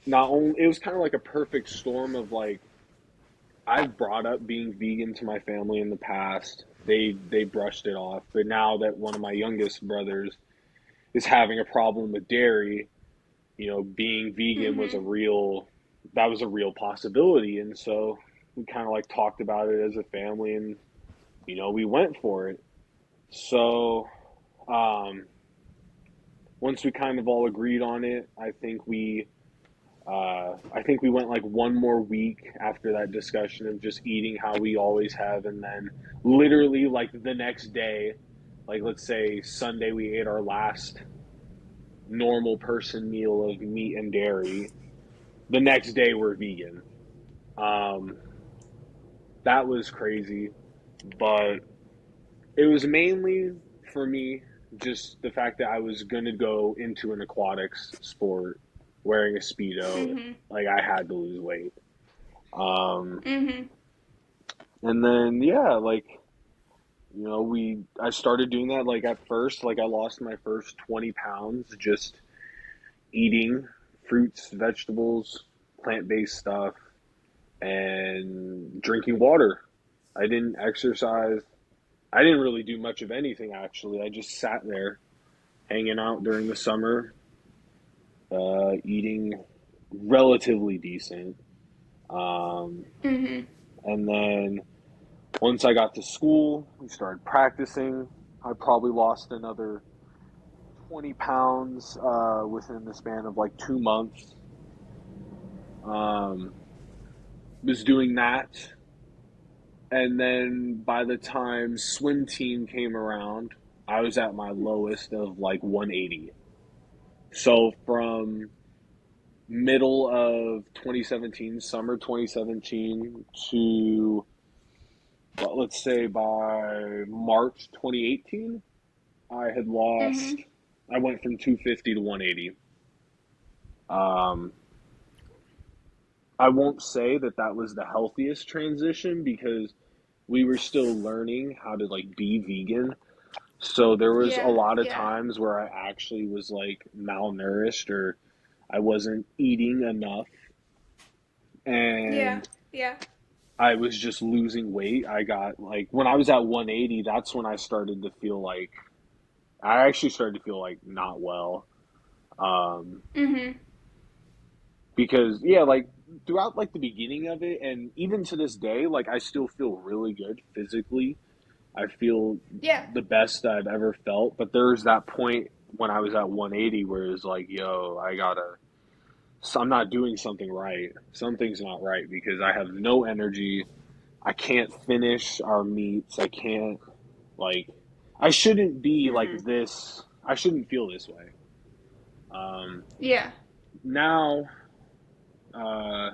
not only it was kind of like a perfect storm of like I've brought up being vegan to my family in the past. They brushed it off, but now that one of my youngest brothers is having a problem with dairy, being vegan was a Mhm. real that was a real possibility, and so we kind of like talked about it as a family, and we went for it. So, um, once we kind of all agreed on it, I think we went like one more week after that discussion of just eating how we always have, and then literally like the next day, like let's say Sunday, we ate our last normal person meal of meat and dairy. The next day, we're vegan. Um, that was crazy, but it was mainly for me just the fact that I was gonna go into an aquatics sport wearing a speedo. Mhm. Like I had to lose weight. Um, Mhm. and then yeah, like I started doing that. Like at first, like I lost my first 20 pounds just eating fruits, vegetables, plant-based stuff, and drinking water. I didn't exercise. I didn't really do much of anything actually. I just sat there hanging out during the summer, eating relatively decent. Um, Mhm. and then once I got to school, we started practicing. I probably lost another 20 pounds within the span of like 2 months. Um, was doing that. And then by the time swim team came around, I was at my lowest of like 180. So from middle of 2017, summer 2017 to, well, let's say by March 2018, I had lost, Mhm. I went from 250 to 180. Um, I won't say that that was the healthiest transition because we were still learning how to like be vegan. So there was a Yeah. lot of Yeah. times where I actually was like malnourished or I wasn't eating enough. Yeah. And Yeah. I was just losing weight. I got like when I was at 180, that's when I started to feel like I actually started to feel like not well. Um, Mhm. because yeah, like throughout like the beginning of it and even to this day, like I still feel really good physically. I feel Yeah. the best that I've ever felt, but there's that point when I was at 180 where it's like, yo, so I'm not doing something right. Something's not right because I have no energy. I can't finish our meets. I can't like I shouldn't be like Mm-hmm. this. I shouldn't feel this way. Um, Yeah. now, uh,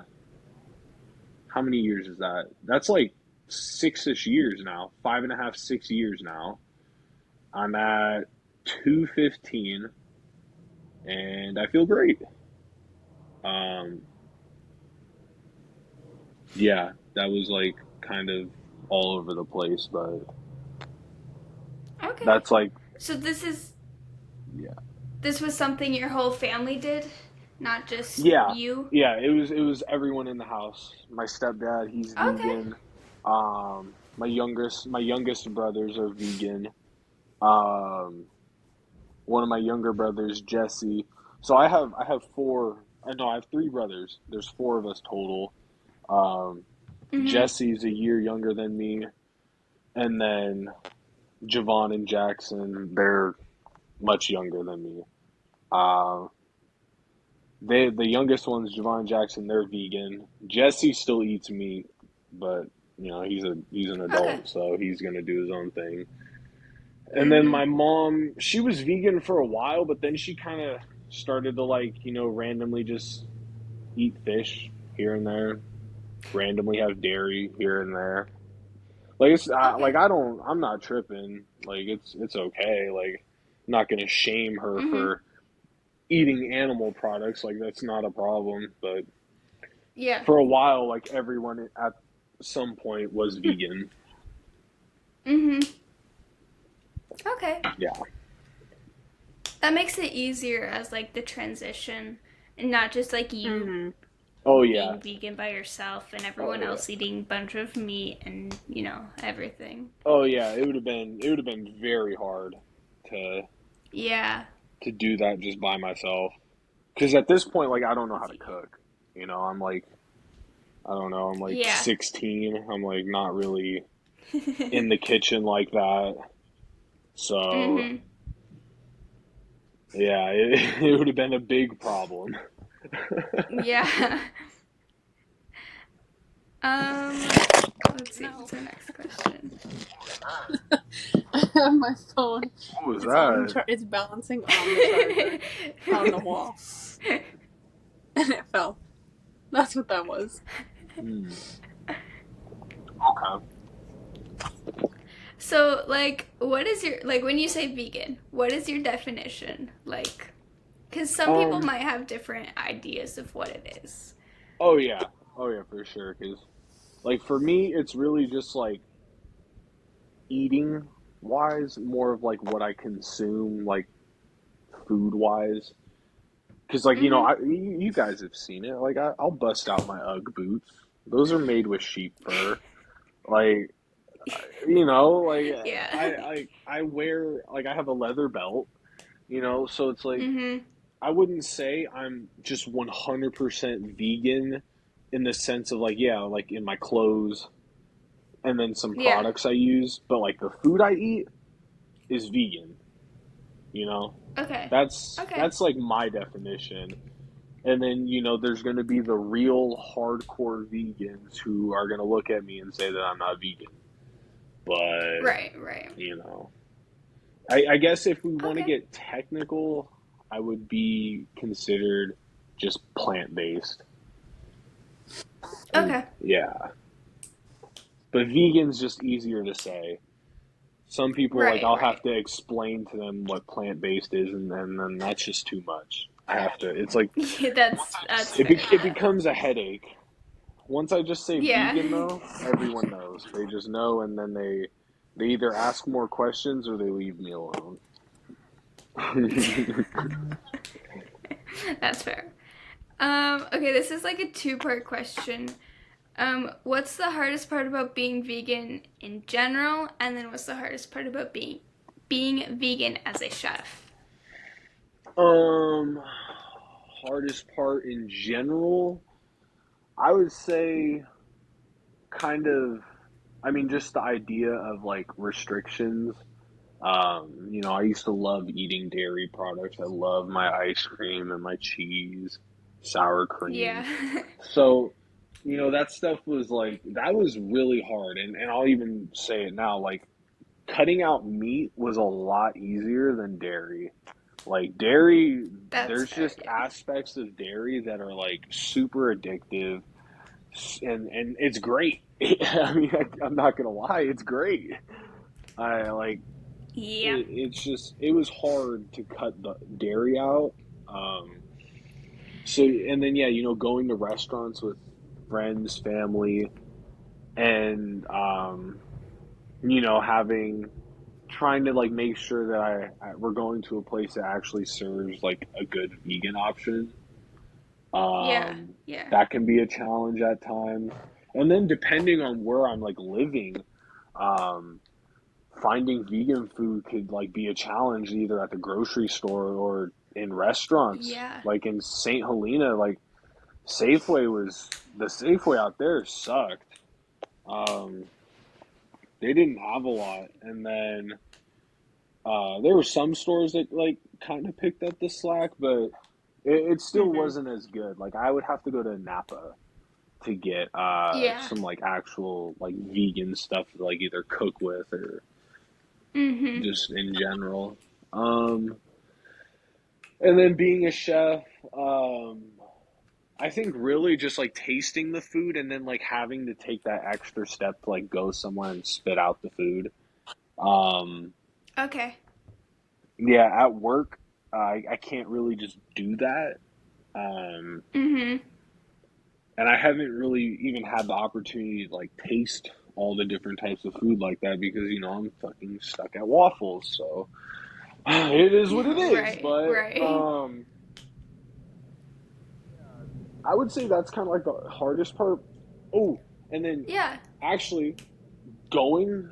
how many years is that? That's like 6-ish years now. 5.5, 6 years now. I'm at 215 and I feel great. Um, yeah, that was like kind of all over the place, but Okay. that's like, So yeah. this was something your whole family did, not just Yeah, you. yeah. It was everyone in the house. My stepdad, he's Okay. vegan. My youngest brothers are vegan. Um, one of my younger brothers, Jesse. So I have four. No, I have three brothers. There's four of us total. Um, Mhm. Jesse's a year younger than me, and then Javon and Jackson, they're much younger than me. Uh, the youngest one's Javon Jackson. They're vegan. Jesse still eats meat, but he's an Okay. adult, so he's gonna do his own thing. And then Mhm. my mom, she was vegan for a while, but then she kind of started to like randomly just eat fish here and there, randomly have dairy here and there. Like Okay. I'm not tripping. Like it's okay. Like I'm not gonna shame her Mhm. for eating animal products. Like that's not a problem. But Yeah. for a while, like everyone at some point was vegan. Mhm. Okay. Yeah. That makes it easier as like the transition and not just like you Mm-hmm. Oh yeah. being vegan by yourself and Oh everyone yeah. else eating a bunch of meat and, everything. Oh yeah. It would have been very hard to Yeah. do that just by myself. Because at this point, like I don't know how to cook. I'm like I don't know. I'm like Yeah. 16. I'm like not really in the kitchen like that. So Mhm. yeah, it, it would have been a big problem. Yeah. Um let's see what's our next question. I have my phone. What was that? It's balancing on the charger on the wall, and it fell. That's what that was. Hmm. Okay. So, like, what is your, like, when you say vegan, what is your definition? Like, because some people Um. might have different ideas of what it is. Oh yeah. Oh yeah, for sure. Because like for me, it's really just like eating wise, more of like what I consume, like food wise. Because like Mm-hmm. you guys have seen it. Like I'll bust out my UGG boots. Those are made with sheep fur. Like like Yeah. I wear like I have a leather belt. So it's like Mm-hmm. I wouldn't say I'm just 100% vegan in the sense of like yeah, like in my clothes and then some Yeah. products I use, but like the food I eat is vegan. You know, Okay. Okay. that's like my definition. And then, there's going to be the real hardcore vegans who are going to look at me and say that I'm not vegan. But, Right, right. you know, I guess if we want to Okay. get technical, I would be considered just plant based. And Okay. yeah, but vegan's just easier to say. Some people, like, Right, I'll have right. to explain to them what plant based is, and then that's just too much. I have to, it's like, Yeah, that's it, fair it enough. becomes a headache. Once I just say Yeah. vegan, though, everyone knows. They just know, and then they either ask more questions or they leave me alone. That's fair. Okay, this is like a two-part question. What's the hardest part about being vegan in general, and then what's the hardest part about being vegan as a chef? Um, hardest part in general, I would say kind of, I mean, just the idea of like restrictions. I used to love eating dairy products. I love my ice cream and my cheese, sour Yeah. cream. So, that stuff was like, that was really hard. And I'll even say it now, like, cutting out meat was a lot easier than dairy. Like, dairy, That's there's fair. just Yeah. aspects of dairy that are like super addictive and it's great. I mean, I'm not gonna lie, it's great. I like Yeah. it's just it was hard to cut the dairy out. Um, so and then yeah, going to restaurants with friends, family, and having trying to like make sure that we're going to a place that actually serves like a good vegan option. Yeah. Um, Yeah. that can be a challenge at times. And then depending on where I'm like living, um, finding vegan food could like be a challenge either at the grocery store or in restaurants. Yeah. Like in St. Helena, like the Safeway out there sucked. Um, they didn't have a lot, and then there were some stores that like kind of picked up the slack, but it still Mm-hmm. wasn't as good. Like I would have to go to Napa to get Yeah. some like actual like vegan stuff to like either cook with or Mhm. just in general. Um, and then being a chef, um, I think really just like tasting the food and then like having to take that extra step to like go somewhere and spit out the food. Um, Okay. yeah, at work, I can't really just do that. Um, Mhm. and I haven't really even had the opportunity to like taste all the different types of food like that because I'm fucking stuck at waffles. So it is what it is. Right. But Right. I would say that's kind of like the hardest part. Oh, and then Yeah. actually going.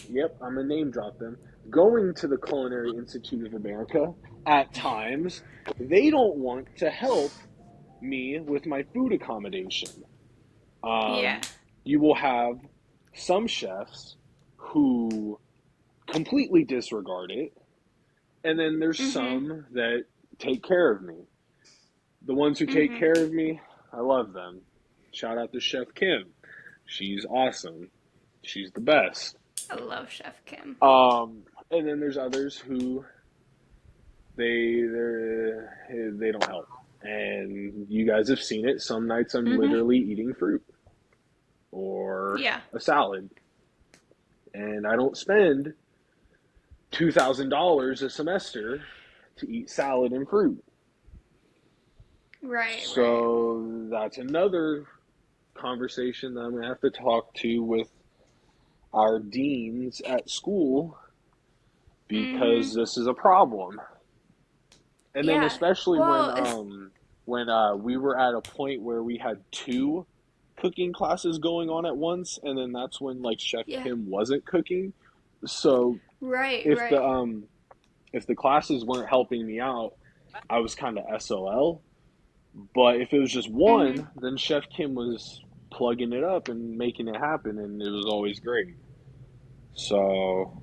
Yep, I'm gonna name drop them. Going to the Culinary Institute of America at times, they don't want to help me with my food accommodation. Yeah. Um, you will have some chefs who completely disregard it, and then there's Mhm. some that take care of me. The ones who take Mhm. care of me, I love them. Shout out to Chef Kim. She's awesome. She's the best. I love Chef Kim. And then there's others who they don't help. And you guys have seen it. Some nights I'm Mhm. literally eating fruit or Yeah. a salad, and I don't spend $2,000 a semester to eat salad and fruit. Right. Right. So that's another conversation that I'm gonna have to talk to with our deans at school Mhm. because this is a problem. And then Yeah. especially Well, it's when we were at a point where we had two cooking classes going on at once, and then that's when like Chef yeah. Kim wasn't cooking. So Right. if the Right. um if the classes weren't helping me out, I was kind of SOL. But if it was just Mhm. one, then Chef Kim was plugging it up and making it happen, and it was always great. So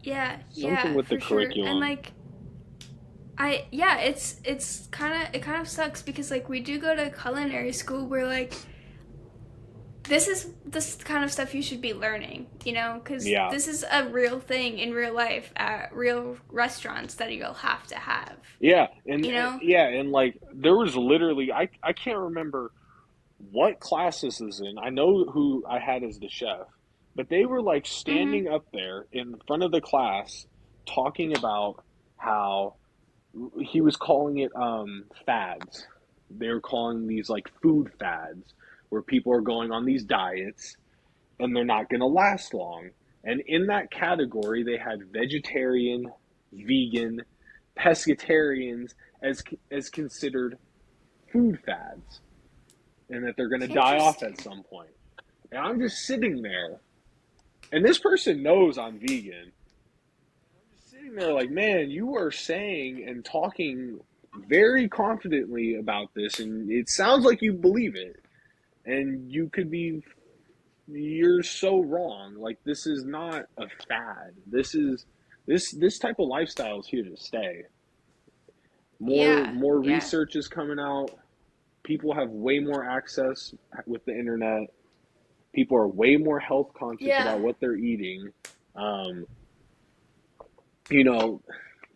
Yeah. something Yeah. with the For sure. And curriculum. like, yeah, it's kind of sucks because like we do go to culinary school where like this is this kind of stuff you should be learning, because Yeah, this is a real thing in real life at real restaurants that you'll have to have, yeah, you know? and like there was literally I can't remember what class this is in. I know who I had as the chef, but they were like Mhm. standing up there in front of the class talking about how he was calling it fads. They were calling these like food fads where people are going on these diets and they're not going to last long. And in that category, they had vegetarian, vegan, pescatarians as considered food fads. and that they're going to die off at Interesting. some point. And I'm just sitting there, and this person knows I'm vegan. I'm just sitting there like, man, you are saying and talking very confidently about this, and it sounds like you believe it. And you're so wrong. Like, this is not a fad. This type of lifestyle is here to stay. Yeah, More yeah, research is coming out. People have way more access with the internet. People are way more health conscious yeah. about what they're eating. Um, you know,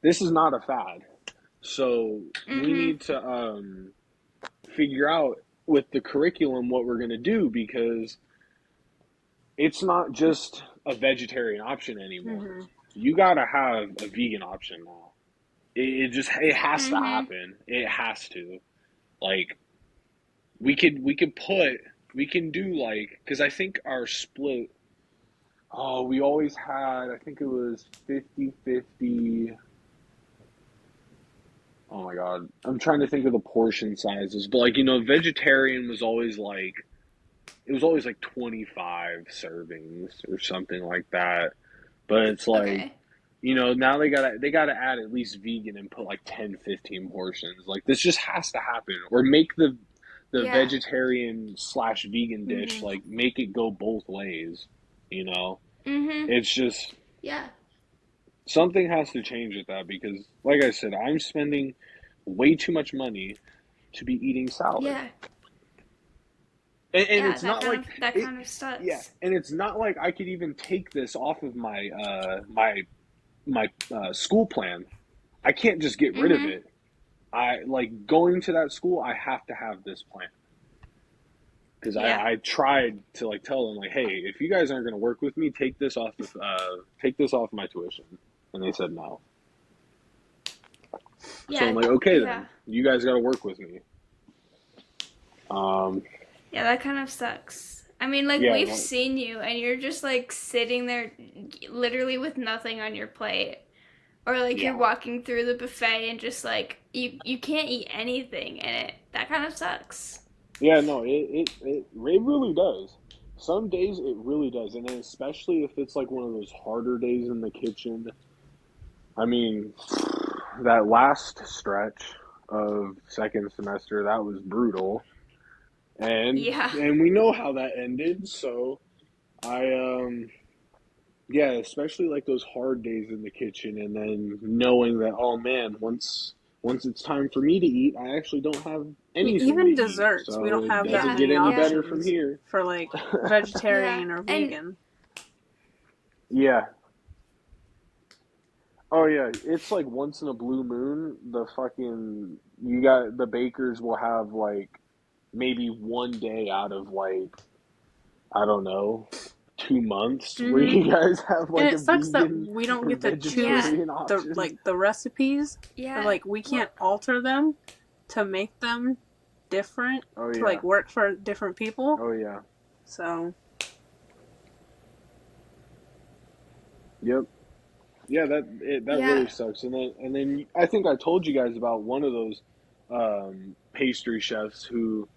this is not a fad. So we Mhm. need to figure out with the curriculum what we're going to do, because it's not just a vegetarian option anymore. Mm-hmm. You got to have a vegan option now. It has to Mhm. happen. It has to. Like, we can do, like, because I think our split. Oh, we always had, I think it was 50-50. Oh my God. I'm trying to think of the portion sizes, but, like, vegetarian was always like, it was always like 25 servings or something like that. But it's like, Okay. now they gotta add at least vegan and put like 10, 15 portions. Like, this just has to happen. Or make the Yeah. vegetarian slash vegan dish, Mm-hmm. like, make it go both ways. You know? Mhm. It's just, Yeah. something has to change with that, because, like I said, I'm spending way too much money to be eating salad. Yeah. And Yeah, it's not like that it, kind of yeah, sucks. and it's not like I could even take this off of my school plan. I can't just get rid of Mhm. it. I like going to that school. I have to have this plan, because Yeah. I tried to, like, tell them, like, hey, if you guys aren't going to work with me, take this off my tuition, and they said no. So I'm Yeah. like, okay, Yeah. then you guys got to work with me. Um, Yeah, that kind of sucks. I mean, like yeah, we've seen you and you're just like sitting there literally with nothing on your plate. Or like you're yeah, walking through the buffet and just like you can't eat anything and it that kind of sucks. yeah. No, it really does. Some days it really does, and then especially if it's like one of those harder days in the kitchen. I mean, that last stretch of second semester, that was brutal, and Yeah. we know how that ended. So I yeah, especially like those hard days in the kitchen, and then knowing that, oh man, once it's time for me to eat, I actually don't have anything to Even eat. desserts, we So don't it have that doesn't Yeah. get many any Yeah. better from options here. for like Yeah. vegetarian or And vegan. Yeah. Oh yeah, it's like once in a blue moon, you got the bakers will have like maybe one day out of, like, I don't know, 2 months where Mm-hmm. you guys have And like a it sucks that vegan we don't or get to choose yeah. vegetarian the option. like the recipes, or Yeah. like we Well, can't alter them to make them different Oh to yeah. like work for different people. Oh yeah. So Yep. Yeah, that yeah. really sucks. And then I think I told you guys about one of those pastry chefs who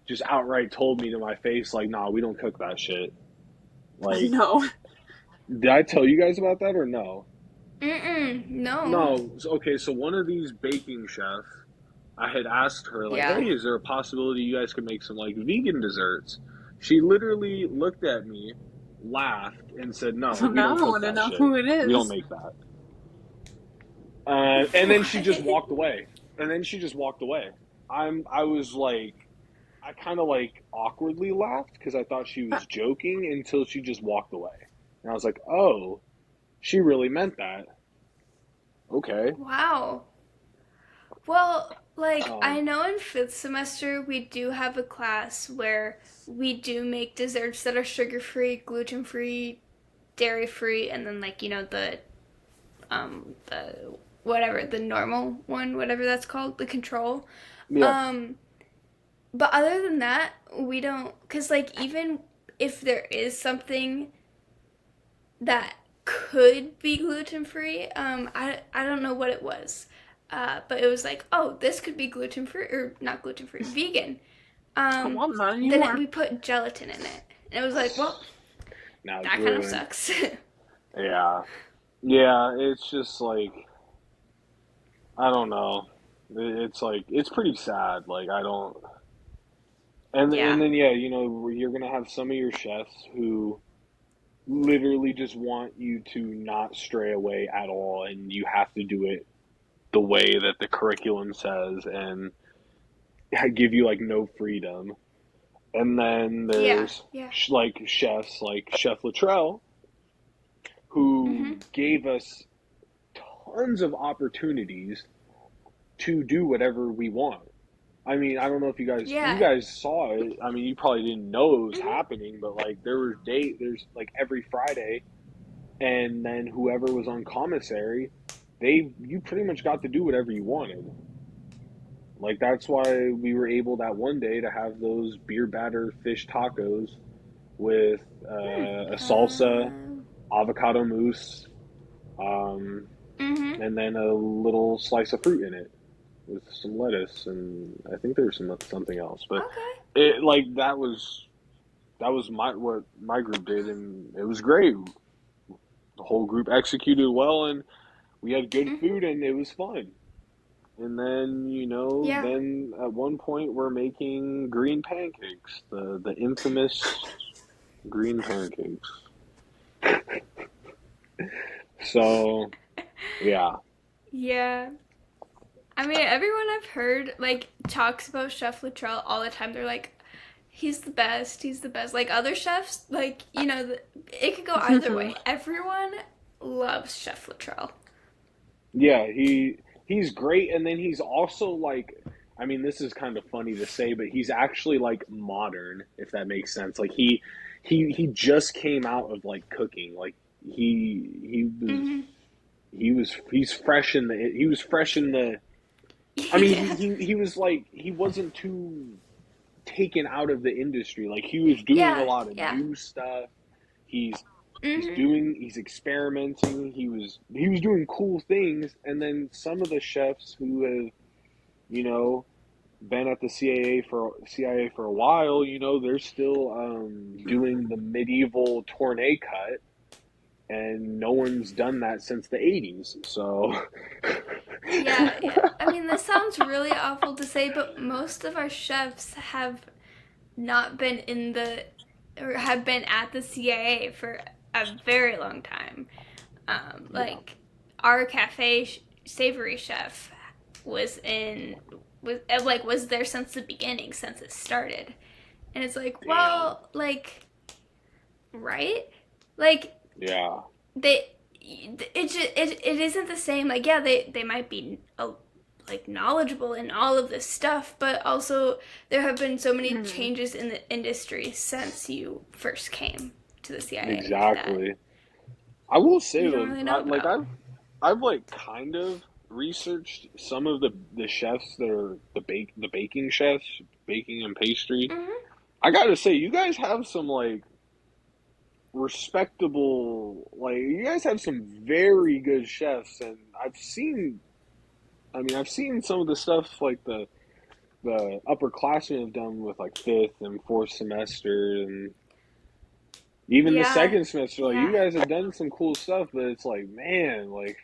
just outright told me to my face, like, "Nah, we don't cook that shit." Like, no. did I tell you guys about that or no? Mm-mm. No. No. Okay, so one of these baking chefs, I had asked her, like, Yeah. "Hey, is there a possibility you guys could make some, like, vegan desserts?" She literally looked at me, laughed, and said, "No, So we now don't I cook want to that know shit. who it We don't is. make that." And then she just What? walked away. And then she just walked away. I was like, I kind of like awkwardly laughed because I thought she was joking, until she just walked away. And I was like, oh, she really meant that. Okay. Wow. Well, like I Um, know in fifth semester we do have a class where we do make desserts that are sugar free, gluten free, dairy free, and then like the whatever the normal one, whatever that's called, the control. yeah. Um, but other than that, we don't, cause like even if there is something that could be gluten free, I don't know what it was, but it was like, oh, this could be gluten free or not gluten free, vegan. Oh, Um, well, not then anymore. we put gelatin in it. And it was like, well, Now it's that kind of ruined. sucks. Yeah. Yeah, it's just like I don't know. It's like it's pretty sad. Like I don't and Yeah. then yeah, you know, you're gonna have some of your chefs who literally just want you to not stray away at all, and you have to do it the way that the curriculum says, and give you like no freedom. And then Yeah. there's Yeah. like chefs like Chef Luttrell, Mm-hmm. who gave us tons of opportunities to do whatever we want. I mean, I don't know if you Yeah. guys saw it. I mean, you probably didn't know it was Mm-hmm. happening, but like there's like every Friday, and then whoever was on commissary, you pretty much got to do whatever you wanted. Like that's why we were able that one day to have those beer batter fish tacos with Hmm. a salsa, Um. avocado mousse, um, Mm-hmm. and then a little slice of fruit in it with some lettuce, and I think there was something else. But Okay. it like that was my what my group did, and it was great. The whole group executed well, and we had good Mm-hmm. food, and it was fun. And then Yeah. then at one point we're making green pancakes, the infamous green pancakes. So yeah, Yeah. I mean, everyone I've heard like talks about Chef Luttrell all the time. They're like, he's the best. He's the best. Like other chefs, like it could go either way. Everyone loves Chef Luttrell. yeah, he's great, and then he's also like, I mean, this is kind of funny to say, but he's actually like modern, if that makes sense. Like he just came out of like cooking. Like he was Mm-hmm. he's fresh in the he was fresh in the. I mean, Yeah. he was like he wasn't too taken out of the industry. Like he was doing a Yeah. lot of Yeah. new stuff. He's Mm-hmm. he's experimenting. He was doing cool things. And then some of the chefs who have you know been at the CIA for a while, they're still doing the medieval tournée cut, and no one's done that since the 80s. So Yeah, yeah. I mean, this sounds really awful to say, but most of our chefs have not been in the or have been at the CIA for a very long time. yeah, Like our cafe savory chef was in was there since the beginning, since it started, and it's like, damn, well, like, right, like yeah, they it isn't the same. Like, yeah, they might be like knowledgeable in all of this stuff, but also there have been so many Mhm. changes in the industry since you first came to the CIA that exactly. I will say you don't though, really know like about. I've like kind of researched some of the chefs that are the baking chefs, baking and pastry. Hmm. I gotta say, you guys have some like respectable, like you guys have some very good chefs, and I've seen some of the stuff like the upperclassmen have done with like fifth and fourth semester, and even the Yeah, second semester. Like you yeah, guys have done some cool stuff, but it's like, man, like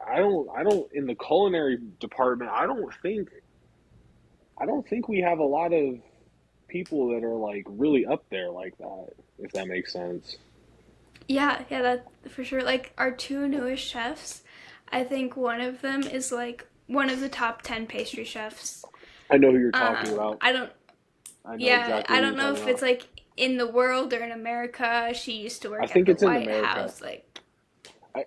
I don't in the culinary department. I don't think we have a lot of people that are like really up there like that. If that makes sense. yeah, yeah. That for sure. Like our two newest chefs, I think one of them is like one of the top 10 pastry chefs. I know who you're talking about. I don't. I know Yeah, exactly I who don't you're know talking if it's about. like in the world or in America. She used to I work at think the it's in White America. House, like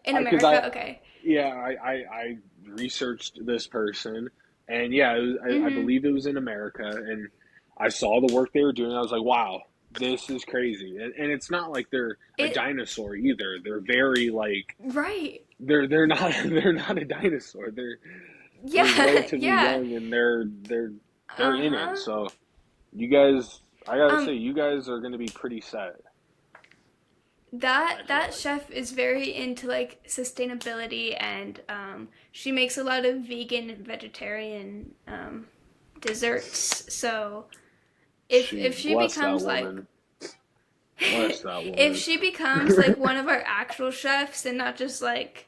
in I because I America. Okay. yeah I researched this person, and yeah, I Mhm. believe it was in America, and I saw the work they were doing. I was like, wow, this is crazy, and it's not like they're a It dinosaur either. They're very like right. they're not they're not a dinosaur. They're Yeah, relatively yeah. young, and they're in it. Uh-huh. So you guys, I gotta Um say, you guys are gonna be pretty set. I feel that like. chef is very into like sustainability, and she makes a lot of vegan and vegetarian desserts. So if she Bless that becomes like woman. Bless that if woman. she becomes like one of our actual chefs and not just like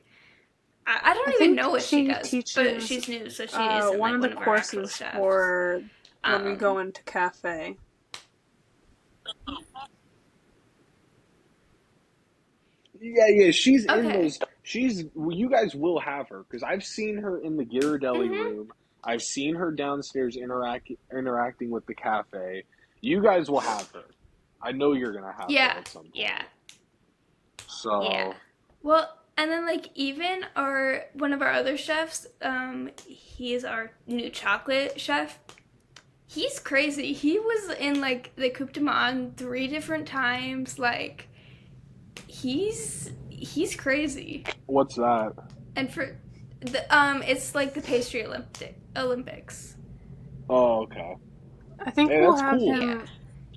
I I don't even think know what she she does, but teaches she's new, so she isn't one like of the one of our actual courses chefs. for when we go Um, into cafe. Yeah, she's in okay. those. You guys will have her because I've seen her in the Ghirardelli Mhm. room. I've seen her downstairs interacting with the cafe. You guys will have her. I know you're gonna have her Yeah. at some Yeah. point. Yeah. So Well, and then like even our one of our other chefs, he is our new chocolate chef. He's crazy. He was in like the Coupe de Monde 3 different times. Like he's crazy. what's that? And for the it's like the pastry Olympics. Oh, okay. I think Hey, we'll that's have cool. Yeah. him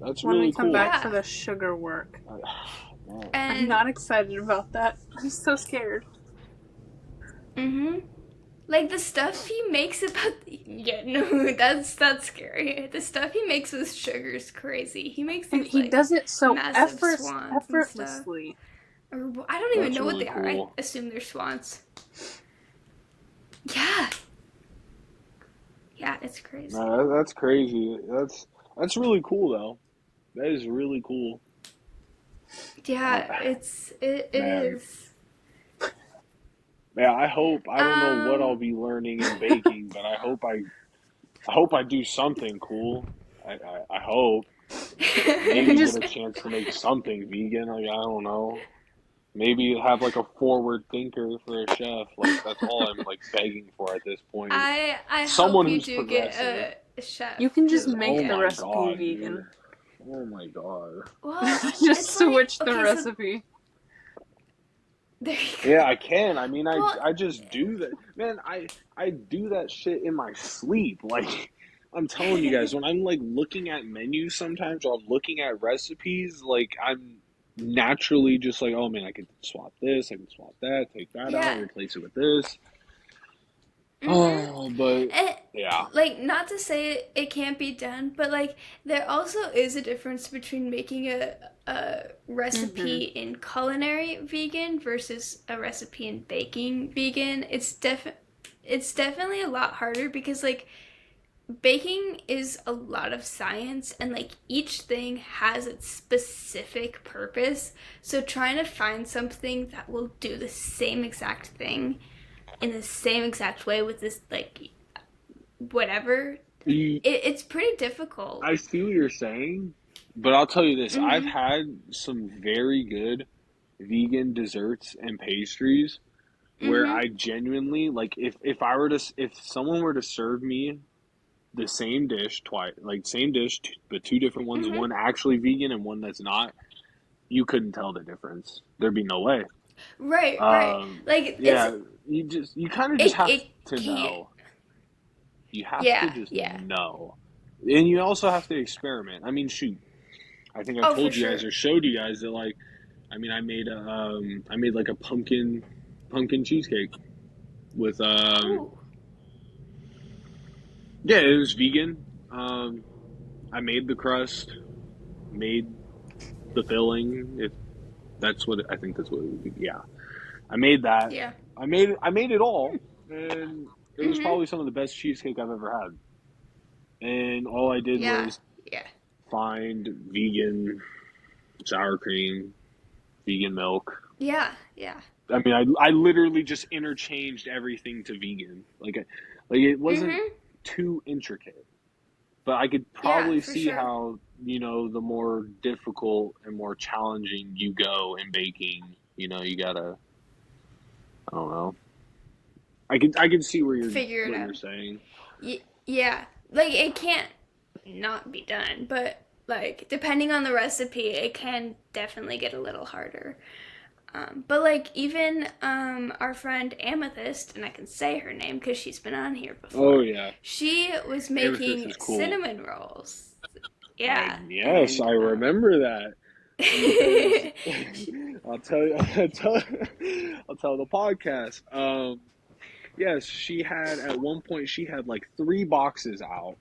That's when we really come cool. back for Yeah. the sugar work. Man. I'm And not excited about that. I'm so scared. mhm. Like the stuff he makes about yeah, no, that's scary. The stuff he makes with sugar is crazy. He makes And these he like does it so massive swans and stuff. effortlessly. Or I don't even That's know what really they are. I cool. assume they're swans. Yeah. Yeah, it's crazy. That's crazy. That's really cool though. That is really cool. Uh, Yeah, it man, is. man. I don't know what I'll Um be learning in baking, but I hope I do something cool. I hope You can maybe get just a chance to make something vegan. Like I don't know. Maybe have like a forward thinker for a chef. Like that's all I'm like begging for at this point. I hope Someone you who's do get progressive. a chef you can just who make Oh the yeah. my recipe god, dude. vegan. Oh my god. Well, Just it's like switch the okay, so recipe. there you Yeah, go. I can. I mean, Well, I just do that. Man, I do that shit in my sleep. Like I'm telling you guys, when I'm like looking at menus sometimes or I'm looking at recipes, like I'm naturally just like, oh man, I could swap this, I can swap that, take that out, yeah. replace it with this. Mhm. Oh, but And yeah. like not to say it can't be done, but like there also is a difference between making a Hmm. recipe in culinary vegan versus a recipe in baking vegan. It's definitely a lot harder because like baking is a lot of science and like each thing has its specific purpose. So trying to find something that will do the same exact thing in the same exact way with this like whatever You- it's pretty difficult. I see what you're saying, but I'll tell you this, I've Mhm. had some very good vegan desserts and pastries where Mhm. I genuinely like if someone were to serve me the same dish twice, like same dish but two different ones, Mhm. one actually vegan and one that's not, you couldn't tell the difference. There'd be no way. Right, right. Like it's Yeah, you kind of just have it to can't. know. You have to Yeah, just yeah. know, and you also have to experiment. I mean, shoot, I think I've Oh, for told you guys sure. or showed you guys that like, I mean, I made like a pumpkin cheesecake with Ooh. yeah, it was vegan. I made the crust, made the filling. If that's what I think that's what it would be. Yeah, I made that. Yeah. I made it all, and it was Mhm. probably some of the best cheesecake I've ever had. And all I did Yeah. was Yeah. find vegan sour cream, vegan milk. Yeah. Yeah. I mean, I literally just interchanged everything to vegan. Like it wasn't Mhm. too intricate. But I could Yeah, probably for see sure. how, the more difficult and more challenging you go in baking, you gotta, I don't know. I can see Figure it what out. you're saying. Yeah. Like it can't not be done, but like depending on the recipe, it can definitely get a little harder. But like even our friend Amethyst, and I can say her name because she's been on here Oh before. yeah, She was amethyst making is cool. cinnamon rolls. Yeah, Yes, and I remember that because she, I'll tell you, I'll tell the podcast. Yes, she had at one point she had like 3 boxes out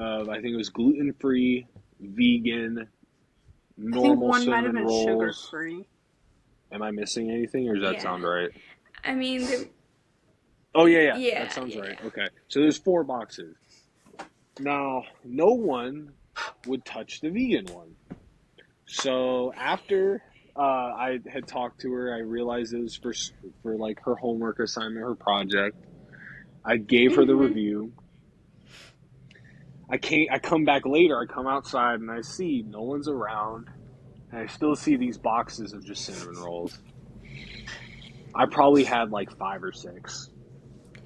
I think it was gluten free, vegan, I think normal one might have cinnamon been sugar rolls. free. Am I missing anything, or does that Yeah. sound right? I mean, Oh yeah, yeah, that yeah, sounds yeah, right. yeah. Okay, so there's 4 boxes. Now, no one would touch the vegan one. So after I had talked to her, I realized it was for like her homework assignment, her project. I gave her the Mhm. review. I come back later. I come outside and I see no one's around, and I still see these boxes of just cinnamon rolls. I probably had like 5 or 6.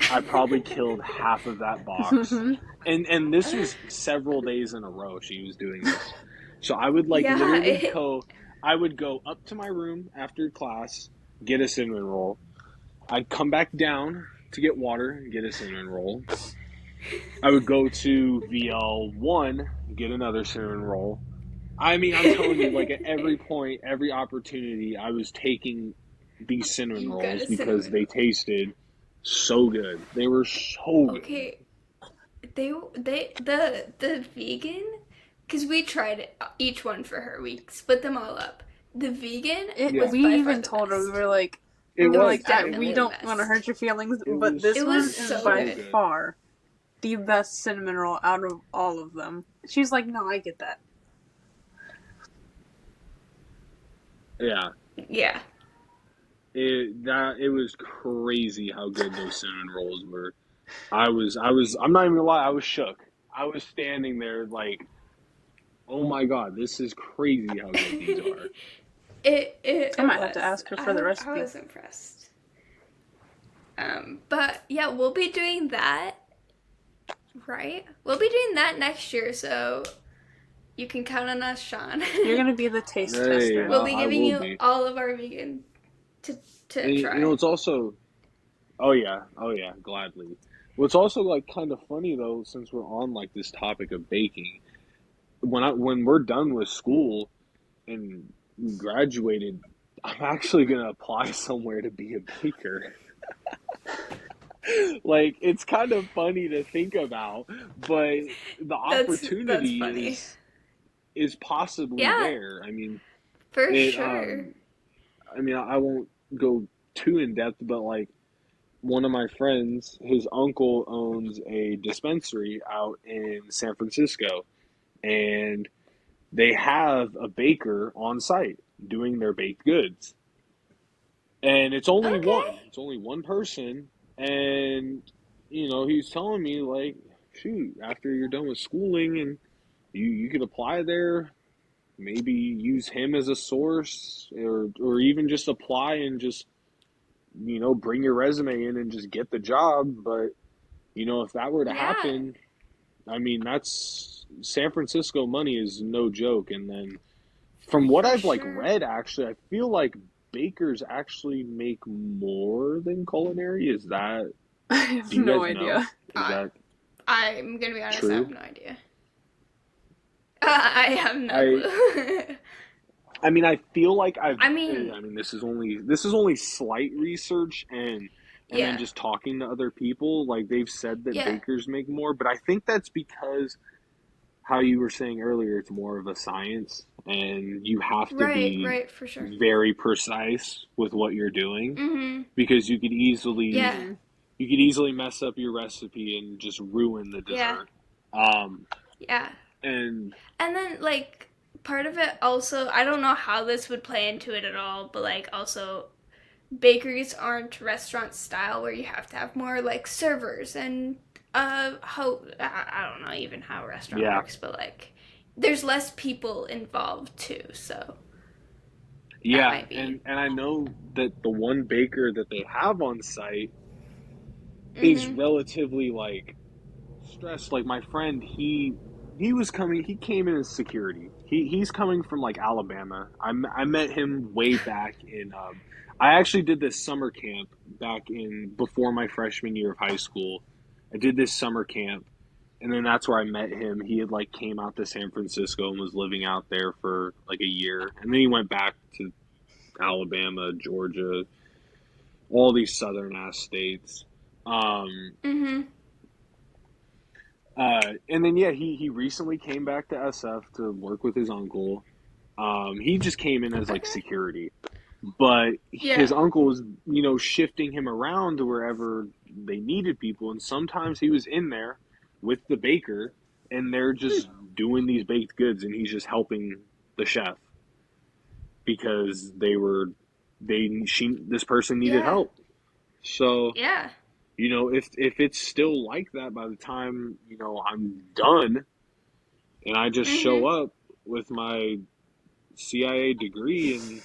I probably killed half of that box. And this was several days in a row she was doing this. So I would like Yeah. literally go I would go up to my room after class, get a cinnamon roll. I'd come back down to get water and get a cinnamon roll. I would go to VL1, get another cinnamon roll. I mean, I'm telling you, like at every point, every opportunity, I was taking these cinnamon You got rolls a because cinnamon they roll. tasted so good. They were so good. Okay, the vegan, because we tried each one for her. We split them all up. The vegan Yeah, was We by far even the told her, we best. were like, it It was was. It we definitely the was. don't want to best. hurt your feelings, It but was this It one was is so by so good. good. far the best cinnamon roll out of all of them. She's like, no, I get that. Yeah, Yeah. it was crazy how good those cinnamon rolls were. I'm not even gonna lie, I was shook. I was standing there like, oh my god, this is crazy how good these are. I It might have to was. ask her for the I recipe. was impressed. But yeah, we'll be doing that, right? We'll be doing that next year, so you can count on us, Sean. You're gonna be the taste Hey, tester. We'll be I giving will you be. all of our vegan to And you know, try. it's also, oh yeah, gladly. What's also like kind of funny though, since we're on like this topic of baking, when we're done with school and graduated, I'm actually gonna apply somewhere to be a baker. Like it's kind of funny to think about, but the That's opportunity funny. is possibly Yeah, there. for It sure. I mean I won't go too in depth, but like one of my friends, his uncle owns a dispensary out in San Francisco, and they have a baker on site doing their baked goods. And it's only Okay. one. It's only one person, and he's telling me like, shoot, after you're done with schooling and you could apply there, maybe use him as a source, or even just apply and just bring your resume in and just get the job. But if that were to Yeah. happen, I mean, that's San Francisco money is no joke. And then from what For I've like sure. read, actually, I feel like bakers actually make more than culinary. Is that, I have do you no guys know? idea. Is I that I'm gonna be honest. I have true? no idea. I have no I clue. I mean, I feel like I mean, I mean, this is only slight research, and then yeah, just talking to other people. Like they've said that yeah. bakers make more, but I think that's because how you were saying earlier, it's more of a science, and you have to Right, be right, for sure. very precise with what you're doing Mhm. because you could easily Yeah, Mm-hmm. you could easily mess up your recipe and just ruin the yeah, dessert. Um, yeah. and And then like part of it also, I don't know how this would play into it at all, but like also bakeries aren't restaurant style where you have to have more like servers and how I don't know even how a restaurant yeah, works, but like there's less people involved too, so that yeah, might be. and I know that the one baker that they have on site is Mhm. relatively like stressed. Like my friend, he came in as security. He's coming from like Alabama. I met him way back in I actually did this summer camp back in before my freshman year of high school. I did this summer camp, and then that's where I met him. He had like came out to San Francisco and was living out there for like a year, and then he went back to Alabama, Georgia, all these southern ass states. Um, Mhm. And then yeah, he recently came back to SF to work with his uncle. He just came in as like Okay. security, but his Yeah. uncle was, shifting him around to wherever they needed people, and sometimes he was in there with the baker, and they're Hmm. just doing these baked goods, and he's just helping the chef because this person needed Yeah. help. So, Yeah. if it's still like that by the time, I'm done and I just show Mhm. up with my CIA degree and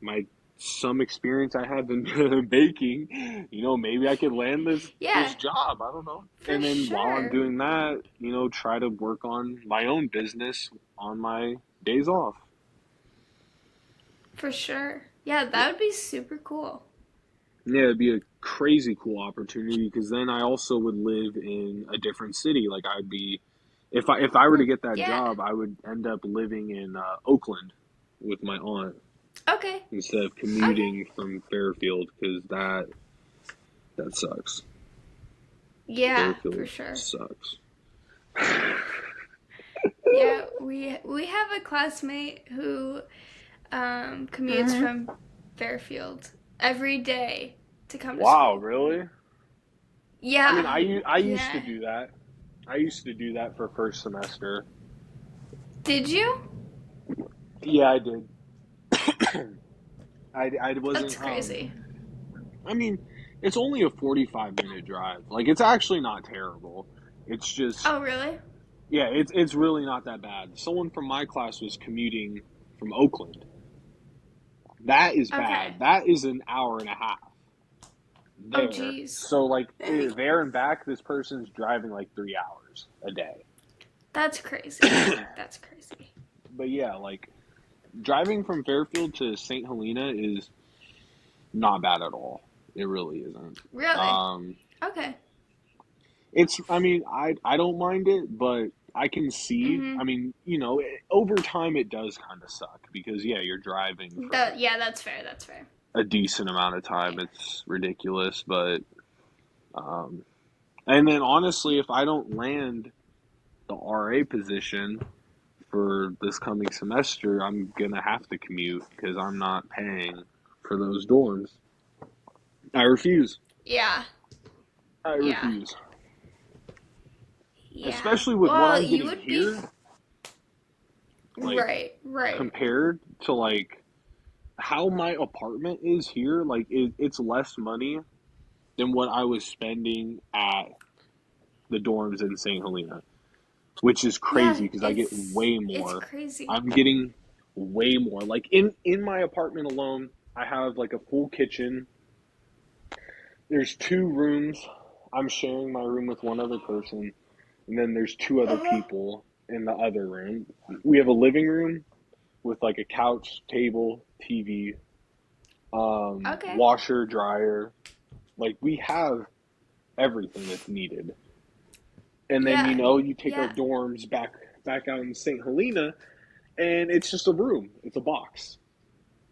my some experience I have in baking, maybe I could land this Yeah. job. I don't know. For And then while I'm sure. doing that, try to work on my own business on my days off. For sure. Yeah, that would be super cool. Yeah, it'd be a crazy cool opportunity because then I also would live in a different city. Like I'd be, if I were to get that Yeah. job, I would end up living in Oakland with my aunt Okay. instead of Okay. commuting from Fairfield because that sucks. Yeah, for Fairfield sure. sucks. Yeah, we have a classmate who commutes Mm-hmm. from Fairfield every day to come to Wow, school. really? I mean, Yeah. I used to Yeah. do that. I used to do that for first semester. Did you? Yeah, I did. I That's wasn't. crazy. I mean, it's only a 45-minute drive. Like, it's actually not terrible. It's just, Oh, really? yeah, it's really not that bad. Someone from my class was commuting from Oakland. That is Okay. bad. That is an hour and a half Oh, there. geez. So, like, Dang. there and back, this person's driving like 3 hours a day. That's crazy. That's crazy. But yeah, like, driving from Fairfield to St. Helena is not bad at all. It really isn't. Really? Um, Okay. I mean, I don't mind it, but I can see, Mhm. I mean, over time it does kind of suck because, yeah, you're driving for Yeah, that's fair. That's fair. a decent amount of Yeah. time. It's ridiculous, but, um, and then honestly, if I don't land the RA position for this coming semester, I'm gonna have to commute because I'm not paying for those dorms. I refuse. Yeah. I Yeah. refuse. Yeah. Especially with what Well, I'm you getting would be here, like right. Right. compared to like how my apartment is here, like it's less money than what I was spending at the dorms in St. Helena, which is crazy Yeah, because I get way it's more. crazy. I'm getting way more. Like in my apartment alone, I have like a full kitchen. There's 2 rooms. I'm sharing my room with one other person, and then there's 2 other Uh-huh. people in the other room. We have a living room with like a couch, table, TV, Okay. washer, dryer. Like we have everything that's needed. And then Yeah. you take our Yeah. dorms back out in St. Helena, and it's just a room. It's a box.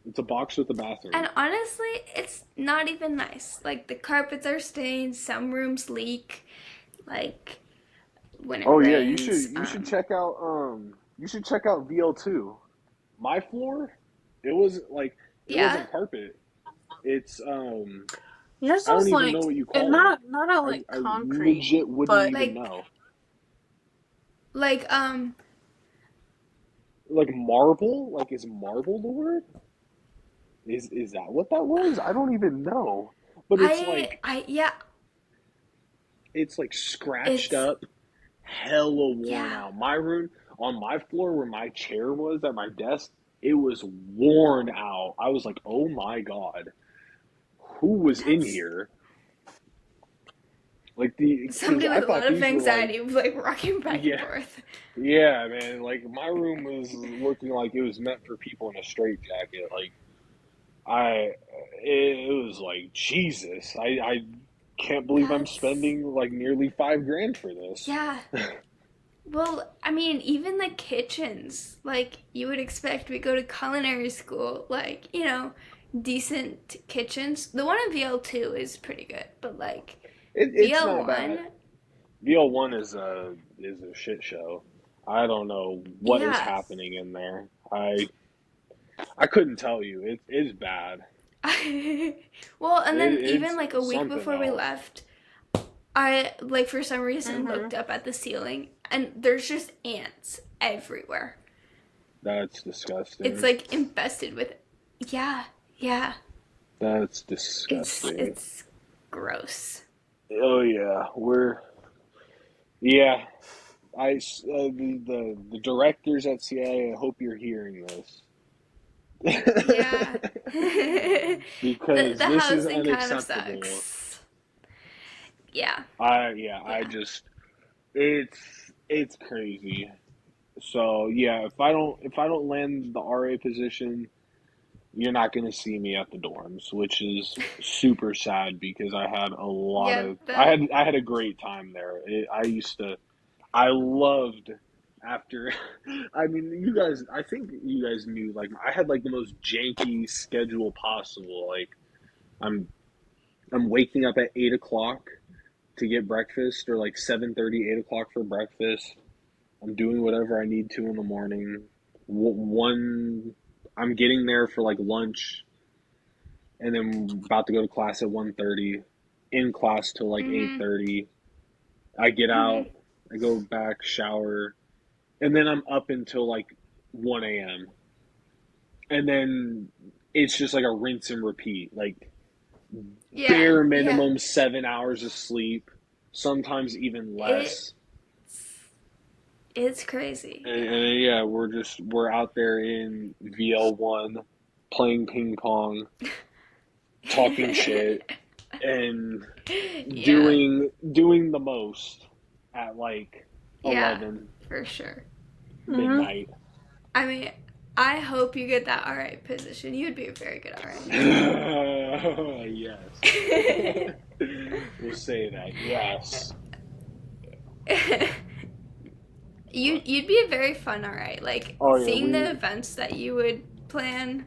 It's a box with a bathroom. And honestly, it's not even nice. Like the carpets are stained, some rooms leak, like when it Oh yeah, you rains. should you should check out VL2. My floor, it Yeah. wasn't carpet. It's Yours I don't was even know like, what you and call it. not a like I concrete, legit wouldn't but even Like know. like Like marble? Like is marble the word? Is that what that was? I don't even know. But I yeah, it's like scratched it's up, hella worn yeah. out. My room on my floor where my chair was at my desk, it was worn out. I was like, "Oh my god, who was in That's here?" Like the cuz somebody I with a thought lot of these were like anxiety like rocking back and yeah, forth. yeah, man. Like my room was looking like it was meant for people in a straitjacket. Like I it was like Jesus. I can't believe I'm That's spending like nearly 5 grand for this. yeah. Well, I mean, even the kitchens, like you would expect we go to culinary school, like, decent kitchens. The one in VL2 is pretty good, but like It's not bad. VL1, VL1 is a shit show. I don't know what is Yeah. happening in there. I couldn't tell you. It is bad. Well, and then even It's like a week something before we else. left, I like for some reason Mm-hmm. looked up at the ceiling and there's just ants everywhere. That's It's disgusting. like infested with, yeah, yeah. That's It's disgusting. it's gross. Oh yeah, yeah. The directors at CIA. I hope you're hearing this. Yeah. the Because the this is housing kind of unacceptable. sucks. Yeah. I Yeah. just it's crazy. So yeah, if I don't land the RA position, you're not going to see me at the dorms, which is super sad because I had a lot Yeah, of the I had a great time there. I loved after I mean you guys I think you guys knew like I had like the most janky schedule possible. Like I'm I'm waking up at 8 o'clock to get breakfast or like 7:30, 8 o'clock for breakfast. I'm doing whatever I need to in the morning. One, I'm getting there for like lunch, and then about to go to class at 1:30. In class till like mhm 8:30. I get mhm out, I go back, shower, and then I'm up until like 1 a.m. And then it's just like a rinse and repeat. Like yeah, bare yeah. minimum 7 hours of sleep, sometimes even It less. it's crazy. Yeah. And yeah, we're out there in VL1 playing ping pong, talking shit, and Yeah. doing the most at like Yeah, 11 for sure. Mm-hmm. midnight. I mean, I hope you get that RA position. You'd be a very good Yes. RA. We'll say that. Yes. You'd be a very fun RA. Like Oh yeah, seeing the we events that you would plan.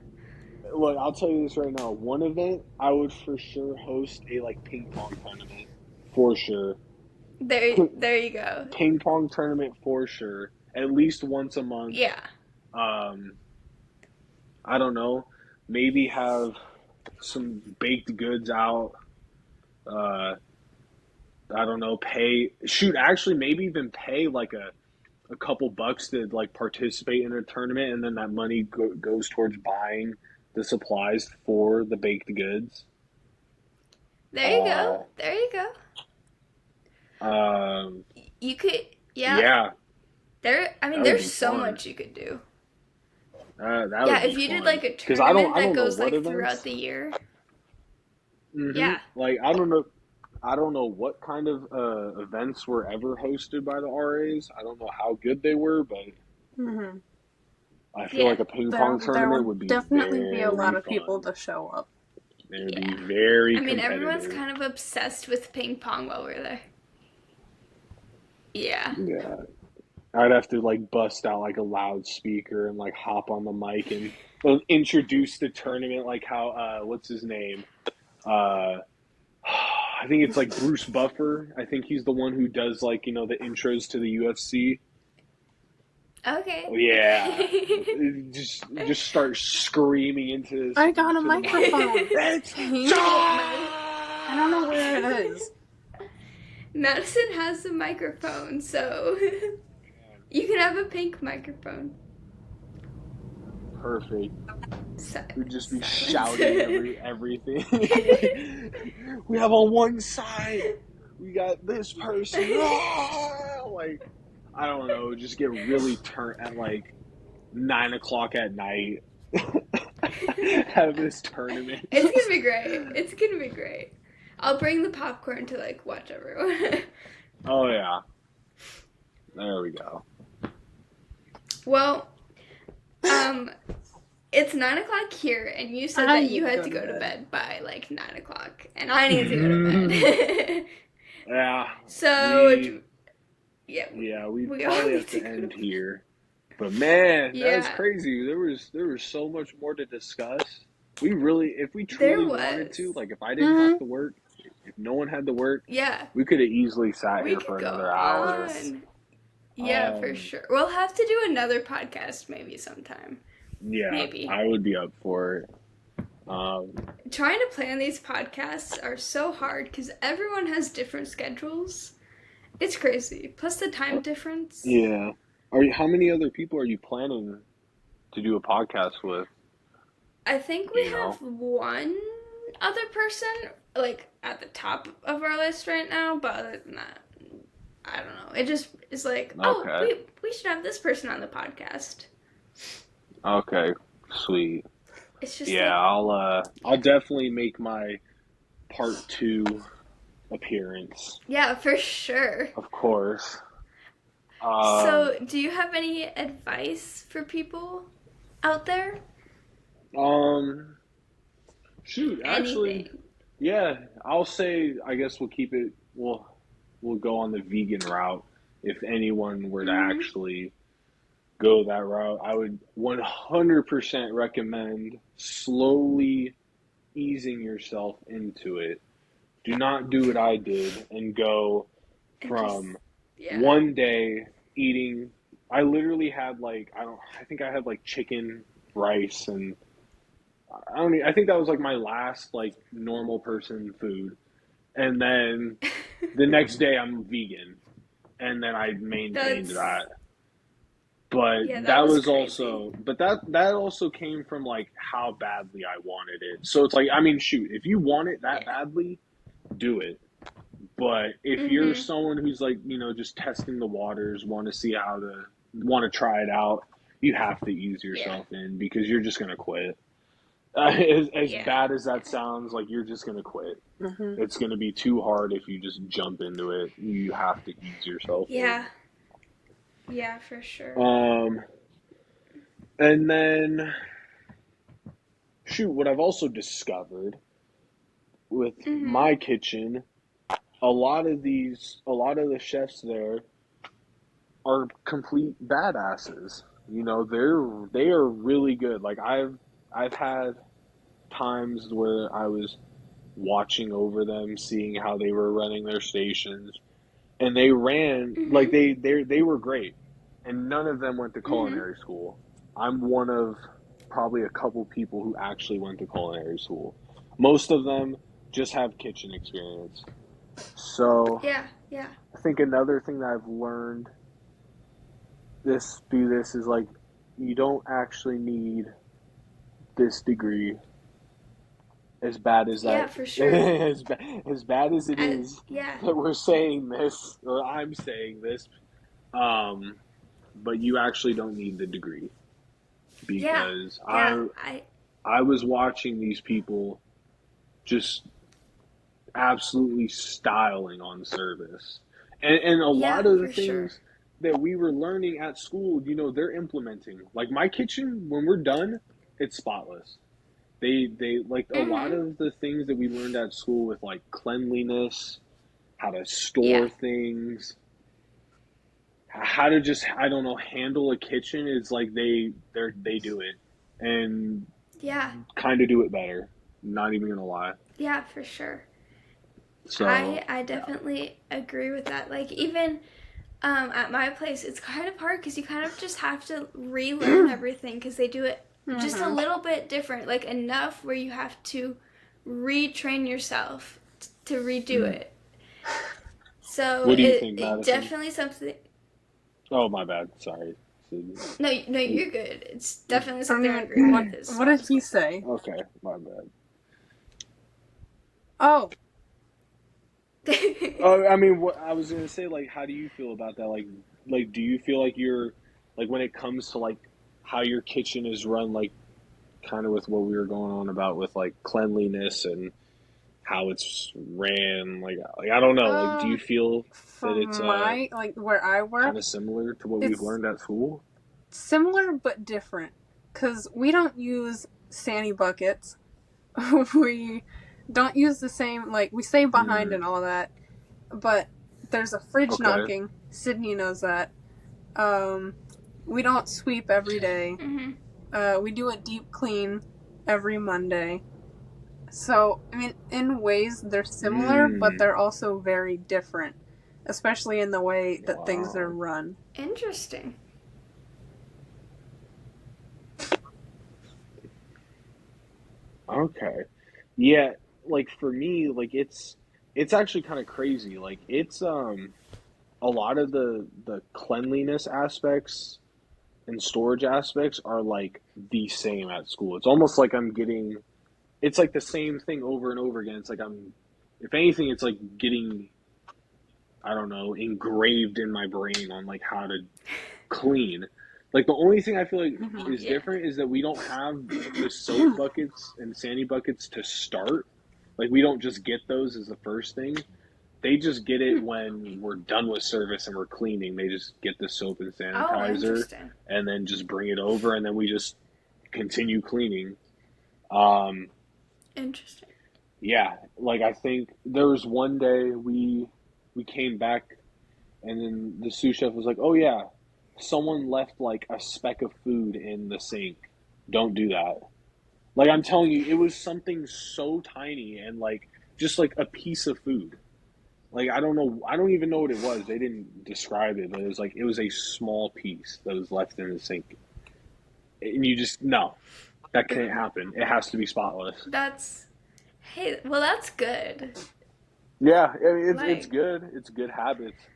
look, I'll tell you this right now. One event I would for sure host a like ping pong tournament. For sure. There you go. Ping pong tournament for sure. At least once a month. Yeah. Um, I don't know. Maybe have some baked goods out. Uh, I don't know. Actually, maybe even pay like a couple bucks to like participate in a tournament, and then that money goes towards buying the supplies for the baked goods. There you go. Uh, There you go. um, You could, yeah. yeah, I mean, that would there's be so fun. much you could do. That Yeah, would be if you did fun like a because I don't tournament I that don't know goes what like throughout events. the year. Mm-hmm. Yeah. Like I don't know what kind of events were ever hosted by the RAs. I don't know how good they were, but Mm-hmm. I feel Yeah. like a ping There, pong there tournament will would be definitely be a lot very of people fun. to show up. It would be Yeah. very I mean, everyone's competitive. kind of obsessed with ping pong while we're there. Yeah. Yeah, I'd have to like bust out like a loudspeaker and like hop on the mic and introduce the tournament like how what's his name? Uh, I think it's like Bruce Buffer. I think he's the one who does like the intros to the UFC. Oh Okay. yeah, Okay. just start screaming into this I got a to the mic. microphone. It's Pink. I don't know where it time! is. Madison has a microphone, so you can have a pink microphone. Perfect. We'd just be Silence. shouting everything. Like, we have on one side, we got this person. Ah! Like I don't know, just get really turned at like 9 o'clock at night. Have this tournament. It's gonna be great. It's gonna be great. I'll bring the popcorn to like watch everyone. Oh yeah, there we go. Well, um, it's 9 o'clock here, and you said I that need you to had go to to go to bed. bed by like 9 o'clock, and I need to go to bed. Yeah, So, we yeah, yeah we we all probably need have to to go to end bed. here. But man, that's Yeah, crazy. There was so much more to discuss. We really, if we there truly wanted to, was. like if I didn't have Mm-hmm. to work, if no one had to work, Yeah, we could have easily sat we here could for go another hour. on. Yeah, for Um, sure. We'll have to do another podcast maybe sometime. yeah, Maybe. I would be up for it. Um, Trying to plan these podcasts are so hard because everyone has different schedules. It's crazy. Plus the time difference. yeah. How many other people are you planning to do a podcast with? I think Do we you have know? one other person like at the top of our list right now, but other than that, I don't know. It just is like, oh, Okay. we should have this person on the podcast. Okay. Sweet. It's just Yeah, like, I'll definitely make my part 2 appearance, yeah, for sure. of course. So, do you have any advice for people out there? Um, Shoot, actually, Anything. yeah, I'll say, I guess we'll keep it, we'll go on the vegan route. If anyone were to Mm-hmm. actually go that route, I would 100% recommend slowly easing yourself into it. Do not do what I did and go And just, from yeah. one day eating. I literally had like, I think I had like chicken, rice, and I think that was like my last like normal person food. And then the next day I'm vegan, and then I maintained That's, that. But yeah, that that was was crazy. also, but that also came from like how badly I wanted it. So it's like, I mean, shoot, if you want it that Yeah. badly, do it. But if you're Mm-hmm. someone who's like, just testing the waters, want to try it out, you have to ease Yeah. yourself in because you're just gonna quit. As Yeah. bad as that sounds, like you're just gonna quit. Mm-hmm. It's gonna be too hard if you just jump into it. You have to ease yourself Yeah. Yeah, for in. sure. And then shoot, what I've also discovered with Mm-hmm. my kitchen, a lot of the chefs there are complete badasses. They are really good. Like I've had times where I was watching over them, seeing how they were running their stations, and they ran like Mm-hmm. they were great, and none of them went to Mm-hmm. culinary school. I'm one of probably a couple people who actually went to culinary school. Most of them just have kitchen experience. So Yeah. Yeah. I think another thing that I've learned this is like you don't actually need this degree as bad as Yeah, that for sure. as bad as it is Yeah. that we're saying this or I'm saying this, um but you actually don't need the degree Yeah. because Yeah. I was watching these people just absolutely styling on service, and a lot Yeah, of the for sure. things that we were learning at school, they're implementing. Like my kitchen, when we're done, it's spotless. They like a lot Mm-hmm. of the things that we learned at school with like cleanliness, how to Yeah. store things, how to just, I don't know, handle a kitchen. It's like they do it and Yeah. kind of do it better. Not even gonna lie. Yeah, for sure. So I yeah. definitely agree with that. Like even at my place, it's kind of hard because you kind of just have to relearn everything because they do it just a Mm-hmm. little bit different, like enough where you have to retrain yourself to redo Mm. it. So What do you it, think, it Madison? definitely something. Oh, my bad. Sorry. Sydney. No, no, you're good. It's definitely I don't something I even. agree What with. Is What what I did was he gonna say. say? Okay, my bad. Oh, I mean, what I was gonna say, like, how do you feel about that? Like, do you feel like you're, like, when it comes to like how your kitchen is run, like, kind of with what we were going on about with like cleanliness and how it's ran, like I don't know, like, do you feel that it's from my like where I kind work, of similar to what we've it's learned at school? similar but different because we don't use Sandy buckets. We don't use the same, like we stay behind Mm, and all that, but there's a fridge okay. knocking. Sidney knows that. We don't sweep every day. Mm-hmm. We do a deep clean every Monday. So, I mean, in ways they're similar, but Mm, they're also very different, especially in the way that things are wow. run. Interesting. Okay. Yeah, like for me, like it's actually kind of crazy. Like it's a lot of the cleanliness aspects and storage aspects are like the same at school. It's almost like I'm getting it's like the same thing over and over again. It's like I'm if anything it's like getting I don't know, engraved in my brain on like how to clean. Like the only thing I feel like Hmm. is Yeah. different is that we don't have the soap buckets and sandy buckets to start. Like we don't just get those as the first thing. They just get it Hmm. when we're done with service and we're cleaning. They just get the soap and Oh, sanitizer interesting. and then just bring it over and then we just continue cleaning. Um, Interesting. yeah, like I think there was one day we came back and then the sous chef was like, "Oh yeah, someone left like a speck of food in the sink. Don't do that." Like I'm telling you, it was something so tiny and like just like a piece of food. Like I don't know, I don't even know what it was. They didn't describe it, but it was like it was a small piece that was left in the sink, and you just no, that can't happen. It has to be spotless. That's Hey, well, that's good. Yeah, I mean, it's Like, good. It's good habits.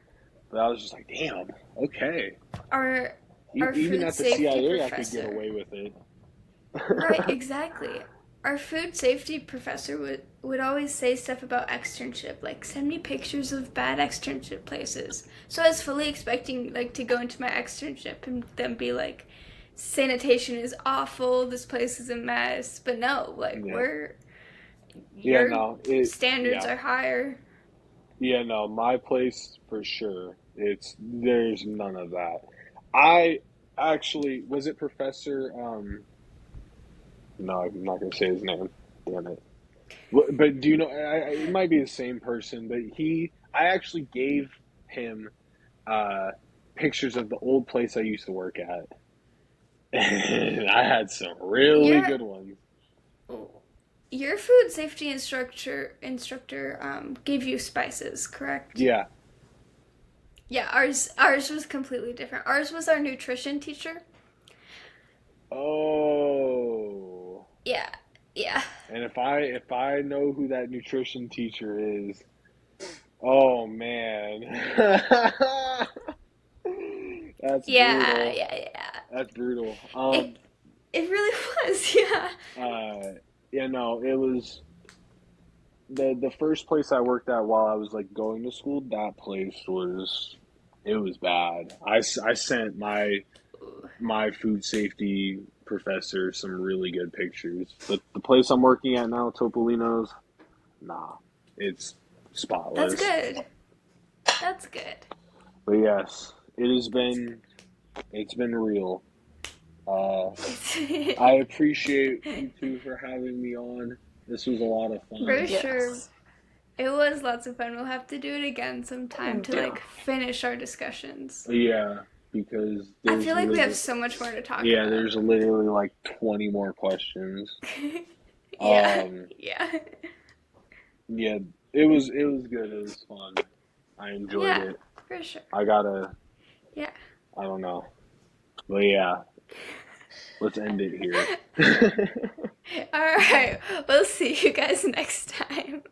But I was just like, damn, okay. our our Even food at the safety CIA, I could get professor. away with it. Right, exactly. Our food safety professor would always say stuff about externship, like send me pictures of bad externship places. So I was fully expecting like to go into my externship and then be like, sanitation is awful, this place is a mess. But no, like Yeah, we're yeah, your no, it, standards yeah, are higher. yeah, no. My place for sure. It's there's none of that. I actually was it Professor. No, I'm not gonna say his name. Damn it. But do you know? It might be the same person, but I actually gave him uh, pictures of the old place I used to work at, and I had some really Your good ones. your food safety instructor gave you spices, correct? Yeah. Yeah, ours was completely different. Ours was our nutrition teacher. Oh. Yeah, yeah, And if I know who that nutrition teacher is, oh man, that's yeah, brutal. yeah, yeah. That's brutal. It it really was. Yeah. Uh, yeah, no, it was the first place I worked at while I was like going to school. That place was it was bad. I sent my food safety professor some really good pictures, but the place I'm working at now, Topolino's, nah, it's That's spotless. good. That's good. But yes, it's been real. Uh, I It's appreciate you two for having me on. This was a lot of for fun. sure. Yes. It was lots of fun. We'll have to do it again sometime to Yeah. like finish our discussions. Yeah, because I feel like we have so much more to talk about. there's literally like 20 more questions. Yeah, Um, yeah, yeah, it was good. It was fun. I enjoyed yeah, it. for sure. I gotta, Yeah. I don't know, but yeah, let's end it here. All right. We'll see you guys next time.